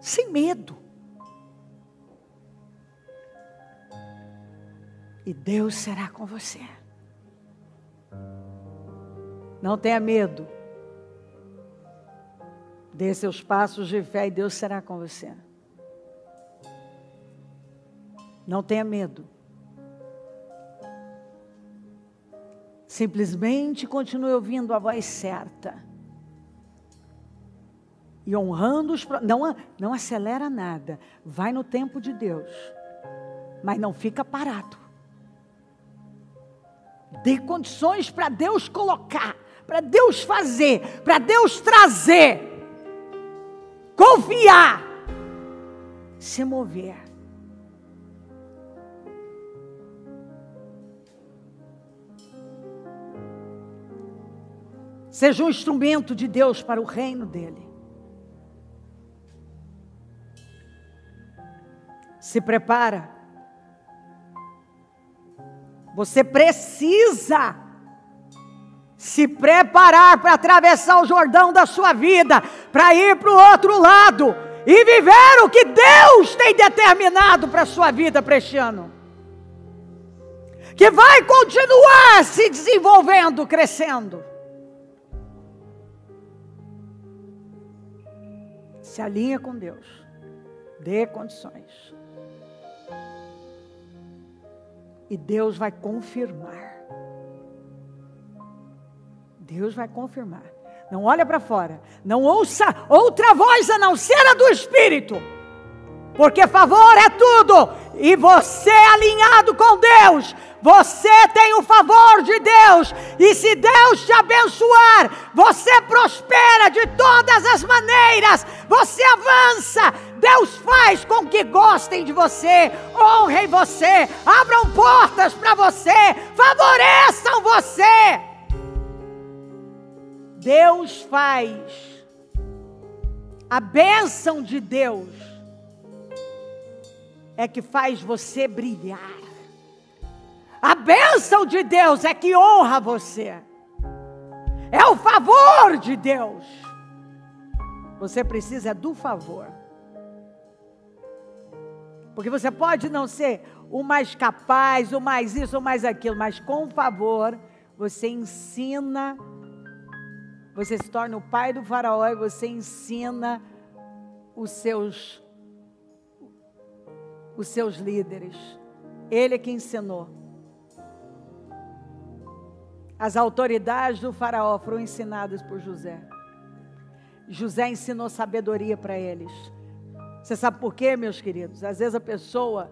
[SPEAKER 1] Sem medo. E Deus será com você. Não tenha medo. Dê seus passos de fé e Deus será com você. Não tenha medo. Simplesmente continue ouvindo a voz certa. E honrando os... Não acelera nada. Vai no tempo de Deus. Mas não fica parado. Dê condições para Deus colocar. Para Deus fazer. Para Deus trazer. Confiar. Se mover. Seja um instrumento de Deus para o reino dele. Se prepara. Você precisa se preparar para atravessar o Jordão da sua vida, para ir para o outro lado e viver o que Deus tem determinado para a sua vida para este ano. Que vai continuar se desenvolvendo, crescendo. Se alinha com Deus. Dê condições. E Deus vai confirmar. Deus vai confirmar. Não olha para fora. Não ouça outra voz a não ser a do Espírito. Porque favor é tudo. E você alinhado com Deus, você tem o favor de Deus. E se Deus te abençoar, você prospera de todas as maneiras. Você avança. Deus faz com que gostem de você, honrem você, abram portas para você, favoreçam você. Deus faz. A bênção de Deus é que faz você brilhar. A bênção de Deus é que honra você. É o favor de Deus. Você precisa do favor. Porque você pode não ser o mais capaz, o mais isso, o mais aquilo, mas com favor, você ensina, você se torna o pai do faraó e você ensina os seus líderes. Ele é que ensinou. As autoridades do faraó foram ensinadas por José. José ensinou sabedoria para eles. Você sabe por quê, meus queridos? Às vezes a pessoa,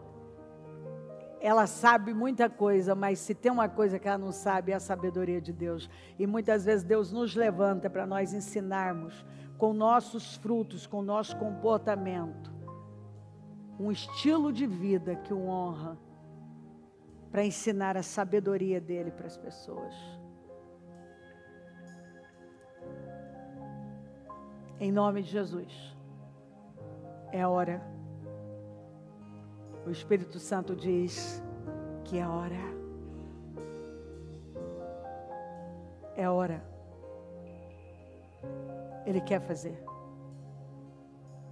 [SPEAKER 1] ela sabe muita coisa, mas se tem uma coisa que ela não sabe, é a sabedoria de Deus. E muitas vezes Deus nos levanta para nós ensinarmos com nossos frutos, com nosso comportamento, um estilo de vida que o honra, para ensinar a sabedoria dele para as pessoas. Em nome de Jesus. É hora. O Espírito Santo diz que é hora. É hora. Ele quer fazer.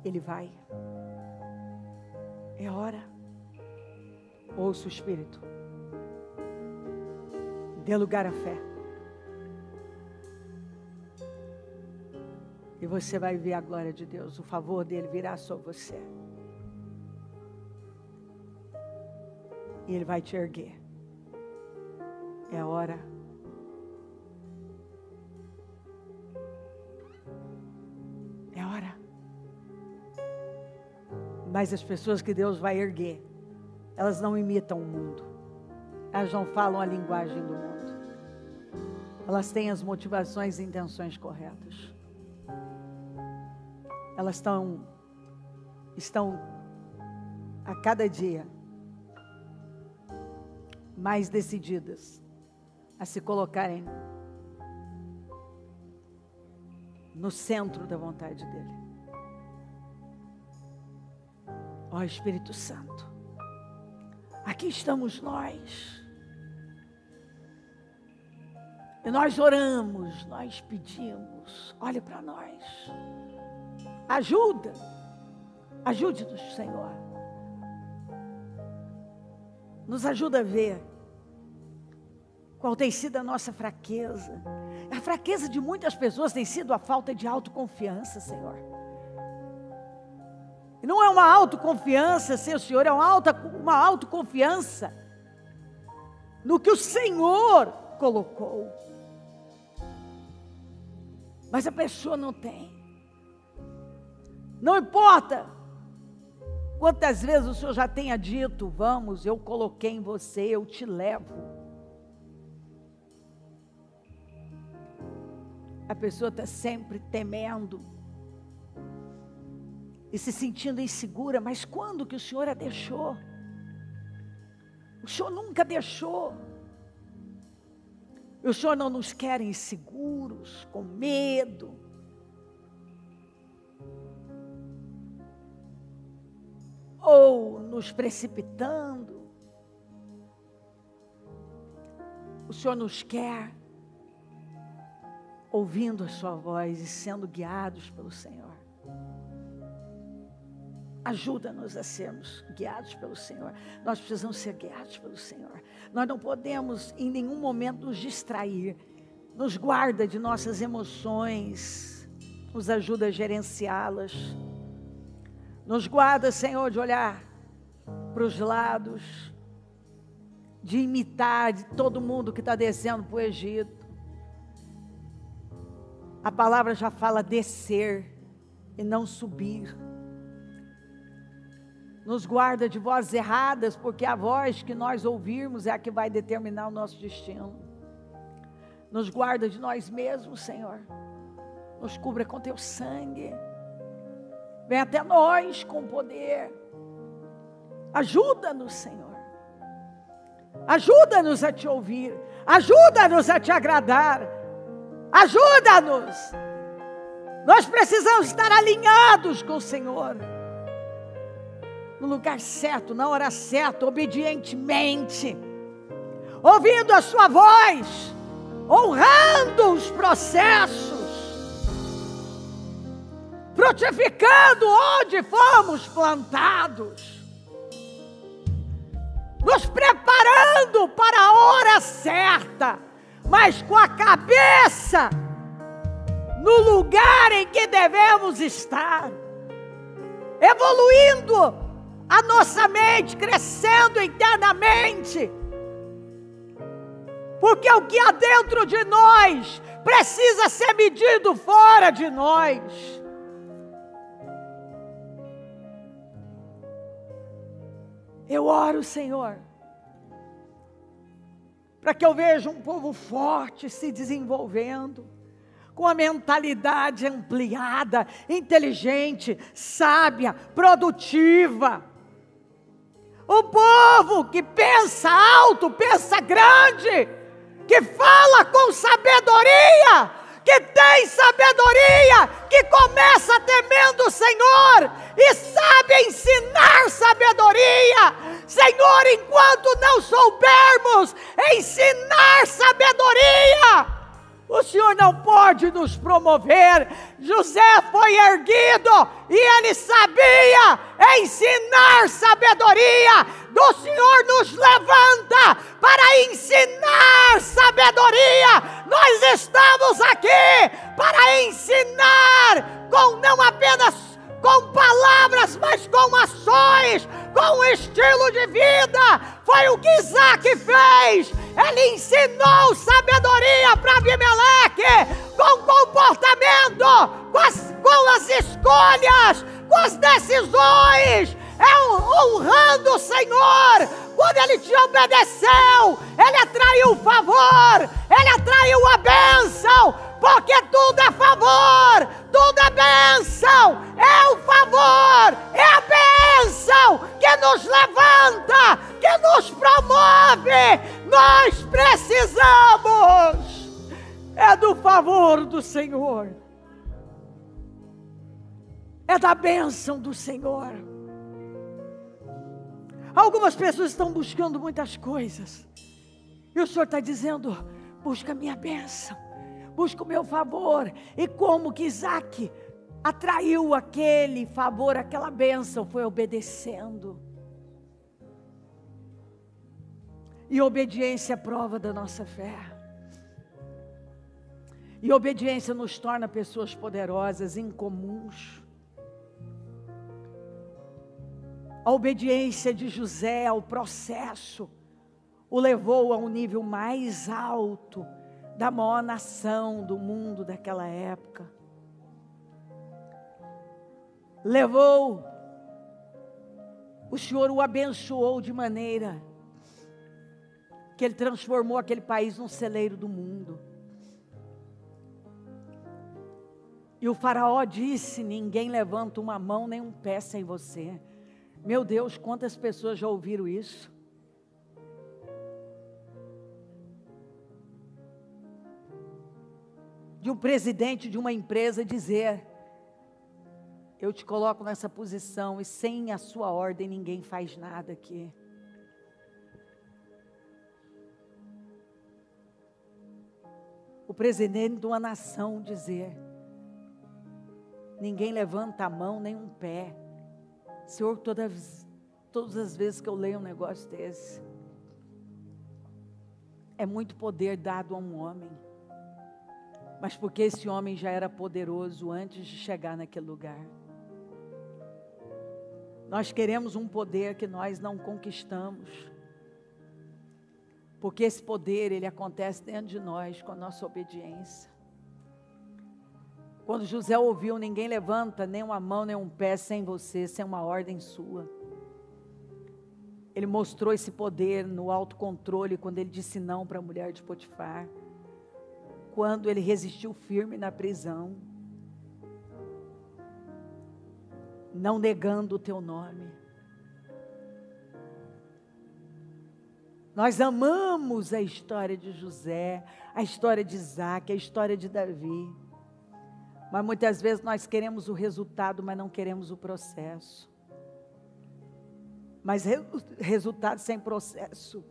[SPEAKER 1] Ele vai. É hora. Ouça o Espírito. Dê lugar à fé. E você vai ver a glória de Deus. O favor dele virá sobre você. E ele vai te erguer. É hora. É hora. Mas as pessoas que Deus vai erguer, elas não imitam o mundo. Elas não falam a linguagem do mundo. elas têm as motivações e intenções corretas. Elas estão a cada dia mais decididas a se colocarem no centro da vontade dele. Ó Espírito Santo, aqui estamos nós. E nós oramos, nós pedimos, olhe para nós. Ajude-nos, Senhor. Nos ajuda a ver qual tem sido a nossa fraqueza. A fraqueza de muitas pessoas tem sido a falta de autoconfiança, Senhor. E não é uma autoconfiança, Senhor, é uma autoconfiança no que o Senhor colocou. Mas a pessoa não tem. Não importa quantas vezes o Senhor já tenha dito, vamos, eu coloquei em você, eu te levo. A pessoa está sempre temendo e se sentindo insegura, mas quando que o Senhor a deixou? O Senhor nunca deixou. O Senhor não nos quer inseguros, com medo. Ou nos precipitando. O Senhor nos quer ouvindo a sua voz e sendo guiados pelo Senhor. Ajuda-nos a sermos guiados pelo Senhor. Nós precisamos ser guiados pelo Senhor. Nós não podemos em nenhum momento nos distrair. Nos guarda de nossas emoções. Nos ajuda a gerenciá-las. Nos guarda, Senhor, de olhar para os lados. De imitar de todo mundo que está descendo para o Egito. A palavra já fala descer e não subir. Nos guarda de vozes erradas, porque a voz que nós ouvirmos é a que vai determinar o nosso destino. Nos guarda de nós mesmos, Senhor. Nos cubra com teu sangue. Vem até nós com poder. Ajuda-nos, Senhor. Ajuda-nos a te ouvir. Ajuda-nos a te agradar. Ajuda-nos. Nós precisamos estar alinhados com o Senhor. No lugar certo, na hora certa, obedientemente, ouvindo a sua voz, honrando os processos, frutificando onde fomos plantados, nos preparando para a hora certa, mas com a cabeça no lugar em que devemos estar, evoluindo a nossa mente, crescendo internamente, porque o que há dentro de nós precisa ser medido fora de nós. Eu oro, Senhor, para que eu veja um povo forte se desenvolvendo, com a mentalidade ampliada, inteligente, sábia, produtiva. Um povo que pensa alto, pensa grande, que fala com sabedoria, que tem sabedoria, que começa temendo o Senhor e sabe ensinar sabedoria. Senhor, enquanto não soubermos ensinar sabedoria, o Senhor não pode nos promover. José foi erguido e ele sabia ensinar sabedoria. O Senhor nos levanta para ensinar sabedoria. Nós estamos aqui para ensinar, não apenas com palavras, mas com ações, com um estilo de vida. Foi o que Isaac fez. Ele ensinou sabedoria para Abimeleque, com comportamento, com as escolhas, com as decisões, honrando o Senhor. Quando ele te obedeceu, ele atraiu o favor, ele atraiu a bênção, porque tudo é favor, tudo é bênção, é o favor, é a bênção que nos levanta, que nos promove. Nós precisamos do favor do Senhor, da bênção do Senhor. Algumas pessoas estão buscando muitas coisas, e o Senhor está dizendo: busca a minha bênção, busca o meu favor. E como que Isaac atraiu aquele favor, aquela bênção? Foi obedecendo. E obediência é prova da nossa fé. E obediência nos torna pessoas poderosas, incomuns. A obediência de José ao processo o levou a um nível mais alto da maior nação do mundo daquela época. O Senhor o abençoou de maneira que ele transformou aquele país num celeiro do mundo. E o faraó disse: ninguém levanta uma mão nem um pé sem você. Meu Deus, quantas pessoas já ouviram isso? De um presidente de uma empresa dizer: eu te coloco nessa posição e sem a sua ordem ninguém faz nada aqui. O presidente de uma nação dizer: ninguém levanta a mão nem um pé. Senhor, todas as vezes que eu leio um negócio desse, é muito poder dado a um homem, mas porque esse homem já era poderoso antes de chegar naquele lugar. Nós queremos um poder que nós não conquistamos, porque esse poder, ele acontece dentro de nós com a nossa obediência. Quando José ouviu: ninguém levanta nem uma mão nem um pé sem você, sem uma ordem sua. Ele mostrou esse poder no autocontrole, quando ele disse não para a mulher de Potifar. Quando ele resistiu firme na prisão, não negando o teu nome. Nós amamos a história de José, a história de Isaac, a história de Davi. Mas muitas vezes nós queremos o resultado, mas não queremos o processo. Mas resultado sem processo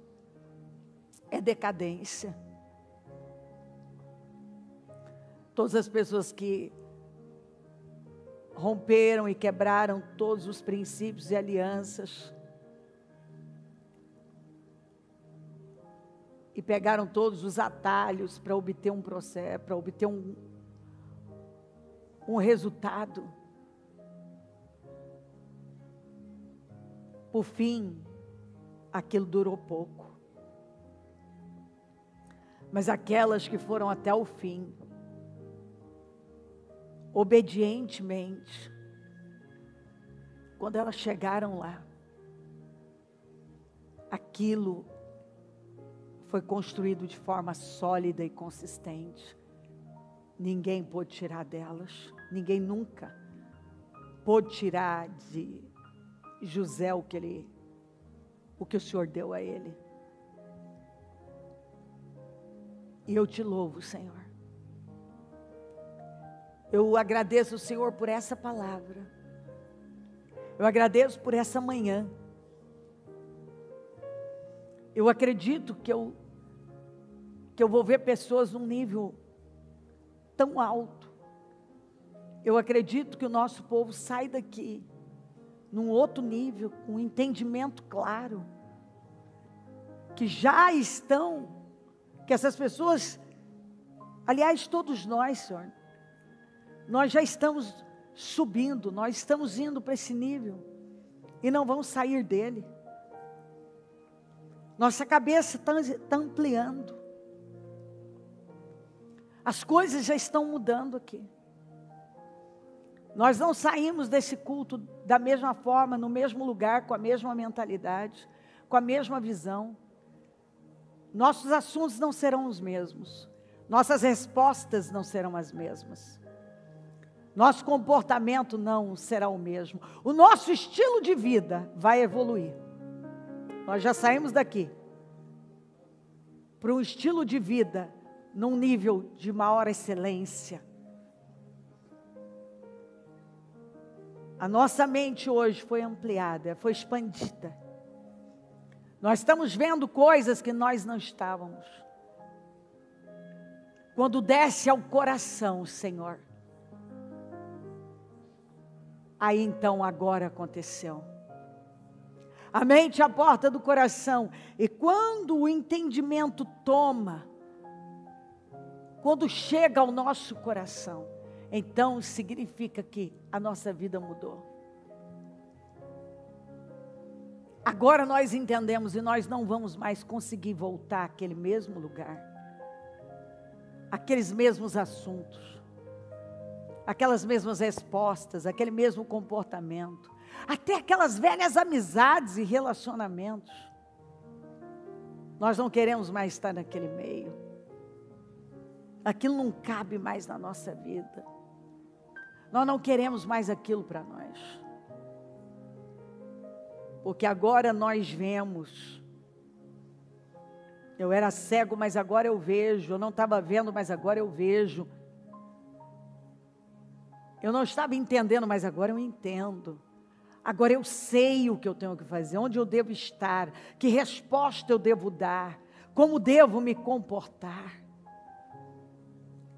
[SPEAKER 1] é decadência. Todas as pessoas que romperam e quebraram todos os princípios e alianças, e pegaram todos os atalhos para obter um processo, para obter um resultado. Por fim, aquilo durou pouco. Mas aquelas que foram até o fim, obedientemente, quando elas chegaram lá, aquilo foi construído de forma sólida e consistente. Ninguém pôde tirar delas, ninguém nunca pôde tirar de José o que o Senhor deu a ele. E eu te louvo, Senhor. Eu agradeço o Senhor por essa palavra. Eu agradeço por essa manhã. Eu acredito que eu vou ver pessoas num nível tão alto. Eu acredito que o nosso povo sai daqui num outro nível, com um entendimento claro, que já estão, que essas pessoas, aliás, todos nós, Senhor, nós já estamos subindo, nós estamos indo para esse nível e não vamos sair dele. Nossa cabeça está ampliando. As coisas já estão mudando aqui. Nós não saímos desse culto da mesma forma, no mesmo lugar, com a mesma mentalidade. com a mesma visão. Nossos assuntos não serão os mesmos. Nossas respostas não serão as mesmas. Nosso comportamento não será o mesmo. O nosso estilo de vida vai evoluir. Nós já saímos daqui para um estilo de vida num nível de maior excelência. A nossa mente hoje foi ampliada, foi expandida. Nós estamos vendo coisas que nós não estávamos. Quando desce ao coração, Senhor, aí então agora aconteceu. A mente é a porta do coração. E quando o entendimento toma, quando chega ao nosso coração, então significa que a nossa vida mudou. Agora nós entendemos e nós não vamos mais conseguir voltar àquele mesmo lugar. Aqueles mesmos assuntos. Aquelas mesmas respostas, aquele mesmo comportamento. Até aquelas velhas amizades e relacionamentos. Nós não queremos mais estar naquele meio. Aquilo não cabe mais na nossa vida. Nós não queremos mais aquilo para nós. Porque agora nós vemos. Eu era cego, mas agora eu vejo. Eu não estava vendo, mas agora eu vejo. Eu não estava entendendo, mas agora eu entendo. Agora eu sei o que eu tenho que fazer, onde eu devo estar, que resposta eu devo dar, como devo me comportar.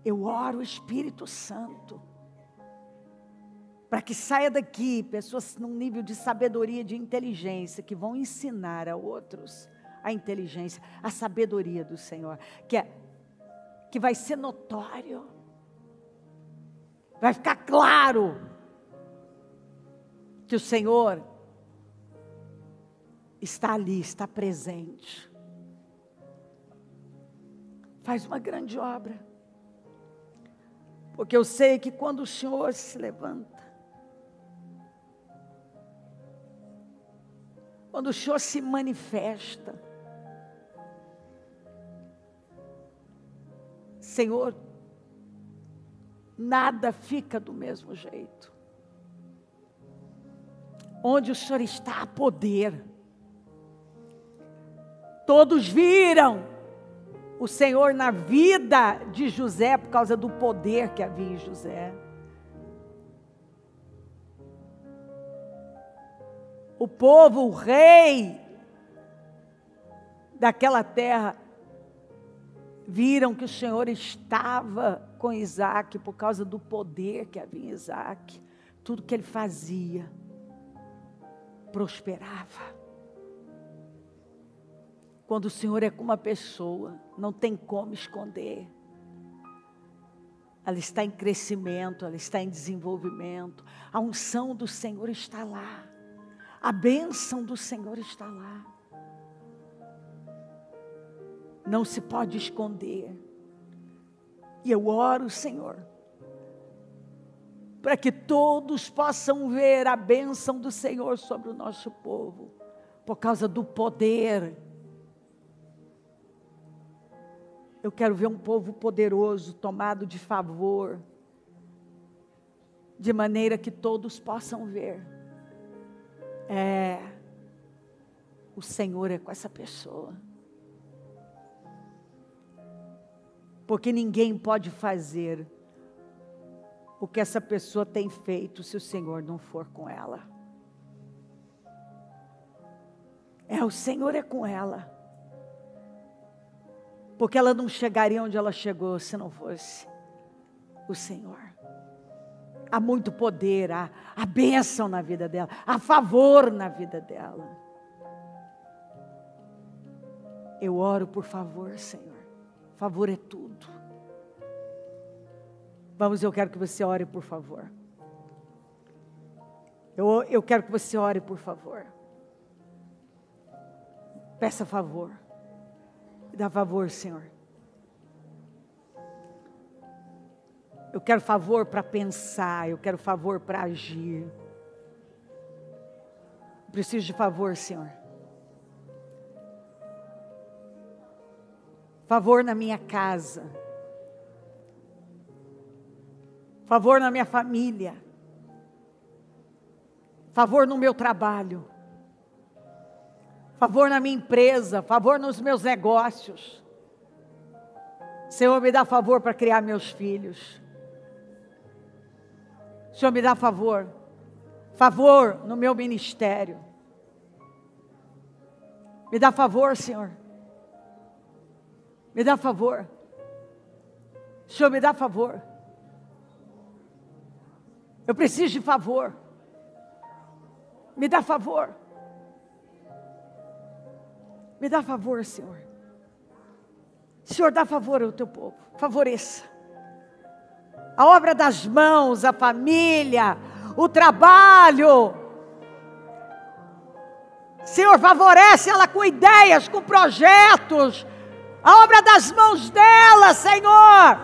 [SPEAKER 1] Eu oro o Espírito Santo, para que saia daqui pessoas num nível de sabedoria, de inteligência, que vão ensinar a outros a inteligência, a sabedoria do Senhor, que vai ser notório, vai ficar claro, que o Senhor está ali, está presente. Faz uma grande obra. Porque eu sei que quando o Senhor se levanta, quando o Senhor se manifesta, Senhor, nada fica do mesmo jeito. Onde o Senhor está, há poder. Todos viram o Senhor na vida de José, por causa do poder que havia em José. O povo, o rei daquela terra, viram que o Senhor estava com Isaac, por causa do poder que havia em Isaac. Tudo que ele fazia prosperava. Quando o Senhor é com uma pessoa, não tem como esconder. Ela está em crescimento, ela está em desenvolvimento. A unção do Senhor está lá. A bênção do Senhor está lá. Não se pode esconder. E eu oro, Senhor, para que todos possam ver a bênção do Senhor sobre o nosso povo, por causa do poder. Eu quero ver um povo poderoso, tomado de favor, de maneira que todos possam ver. O Senhor é com essa pessoa. Porque ninguém pode fazer o que essa pessoa tem feito se o Senhor não for com ela. O Senhor é com ela. Porque ela não chegaria onde ela chegou se não fosse o Senhor. Há muito poder, há bênção na vida dela, há favor na vida dela. Eu oro por favor, Senhor. Favor é tudo. Vamos, eu quero que você ore por favor. Eu quero que você ore por favor. Peça favor. Dá favor, Senhor. Eu quero favor para pensar, eu quero favor para agir. Preciso de favor, Senhor. favor na minha casa, favor na minha família, favor no meu trabalho, favor na minha empresa, favor nos meus negócios. Senhor, me dá favor para criar meus filhos. Senhor, me dá favor no meu ministério. Me dá favor, Senhor. Me dá favor. Senhor, me dá favor. Eu preciso de favor. Me dá favor. Me dá favor, Senhor. Senhor, dá favor ao teu povo. Favoreça. A obra das mãos, a família, o trabalho. Senhor, favorece ela com ideias, com projetos. A obra das mãos dela, Senhor,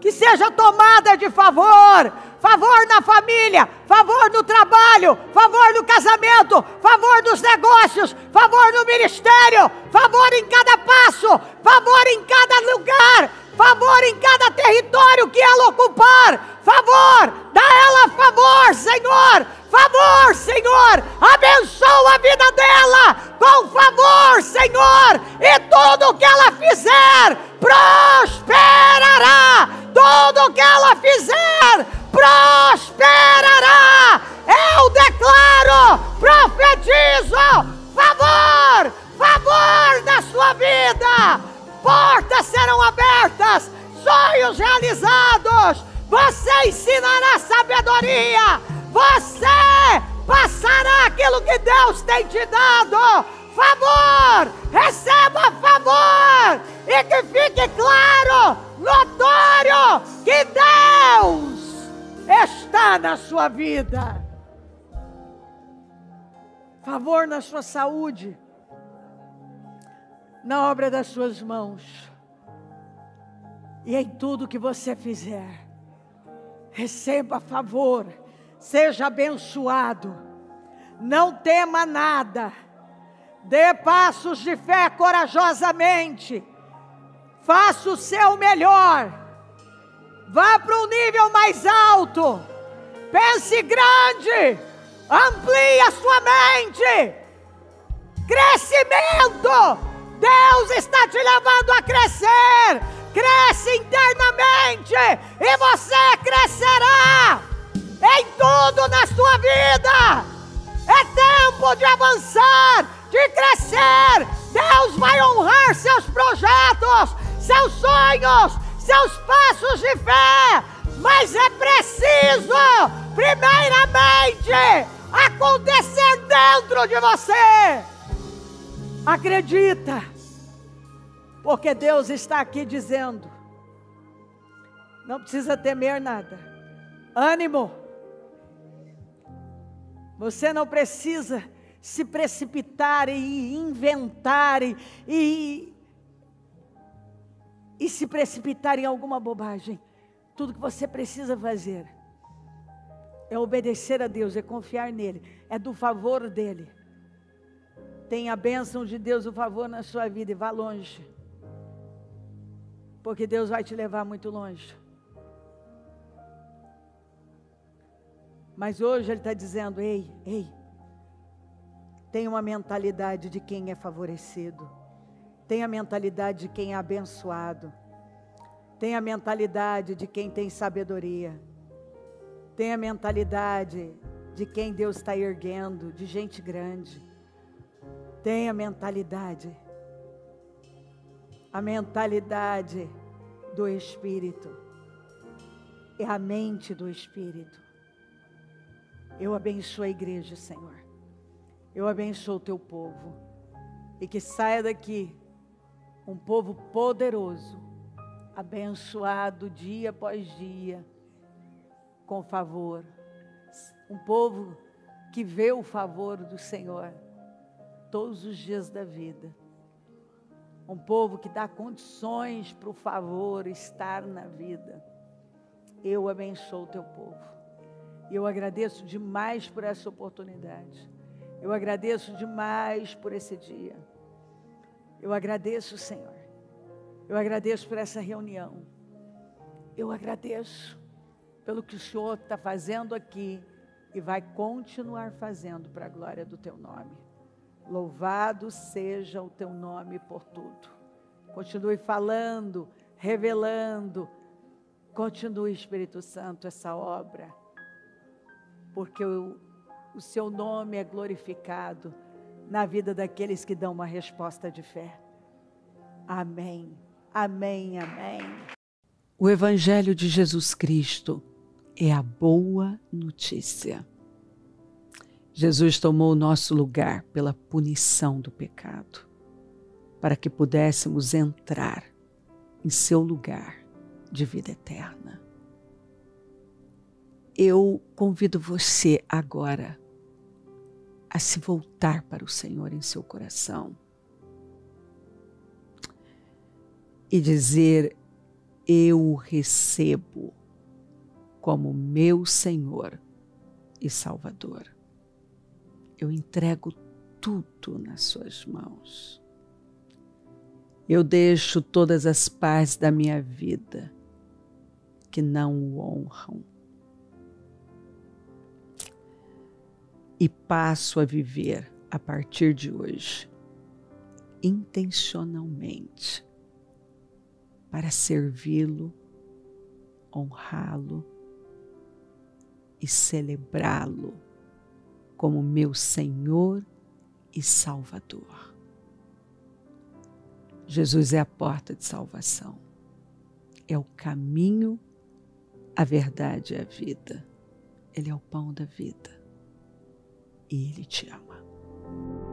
[SPEAKER 1] que seja tomada de favor. Favor na família, favor no trabalho, favor no casamento, favor nos negócios, favor no ministério, favor em cada passo, favor em cada lugar, favor em cada território que ela ocupar. Favor, dá ela favor, Senhor. Favor, Senhor, abençoa a vida dela com favor, Senhor, e tudo que ela fizer prosperará. Tudo que ela fizer prosperará. Eu declaro, profetizo, favor na sua vida. Portas serão abertas, sonhos realizados. Você ensinará sabedoria. Você passará aquilo que Deus tem te dado. Favor, receba favor. E que fique claro, notório, que Deus está na sua vida. Favor na sua saúde, na obra das suas mãos. E em tudo que você fizer, receba favor. Seja abençoado, não tema nada, dê passos de fé corajosamente, faça o seu melhor, vá para um nível mais alto, pense grande, amplie a sua mente, crescimento, Deus está te levando a crescer, cresce internamente e você crescerá. Em tudo na sua vida, é tempo de avançar, de crescer. Deus vai honrar seus projetos, seus sonhos, seus passos de fé, mas é preciso, primeiramente, acontecer dentro de você. Acredita, porque Deus está aqui dizendo: não precisa temer nada, ânimo. Você não precisa se precipitar e inventar e se precipitar em alguma bobagem. Tudo que você precisa fazer é obedecer a Deus, é confiar nele, é do favor dele. Tenha a bênção de Deus, o favor na sua vida e vá longe, porque Deus vai te levar muito longe. Mas hoje Ele está dizendo: ei, tenha uma mentalidade de quem é favorecido, tenha a mentalidade de quem é abençoado, tenha a mentalidade de quem tem sabedoria, tenha a mentalidade de quem Deus está erguendo, de gente grande, tenha a mentalidade do Espírito, é a mente do Espírito. Eu abençoo a igreja, Senhor. Eu abençoo o teu povo. E que saia daqui um povo poderoso, abençoado dia após dia, com favor. Um povo que vê o favor do Senhor todos os dias da vida. Um povo que dá condições para o favor estar na vida. Eu abençoo o teu povo. Eu agradeço demais por essa oportunidade. Eu agradeço demais por esse dia. Eu agradeço, Senhor. Eu agradeço por essa reunião. Eu agradeço pelo que o Senhor está fazendo aqui e vai continuar fazendo para a glória do Teu nome. Louvado seja o Teu nome por tudo. Continue falando, revelando. Continue, Espírito Santo, essa obra. Porque o Seu nome é glorificado na vida daqueles que dão uma resposta de fé. Amém, amém, amém. O Evangelho de Jesus Cristo é a boa notícia. Jesus tomou o nosso lugar pela punição do pecado, para que pudéssemos entrar em seu lugar de vida eterna. Eu convido você agora a se voltar para o Senhor em seu coração e dizer: eu o recebo como meu Senhor e Salvador. Eu entrego tudo nas suas mãos. Eu deixo todas as partes da minha vida que não o honram e passo a viver a partir de hoje intencionalmente para servi-lo, honrá-lo e celebrá-lo como meu Senhor e Salvador. Jesus é a porta de salvação, é o caminho, a verdade e a vida. Ele é o pão da vida e Ele te ama.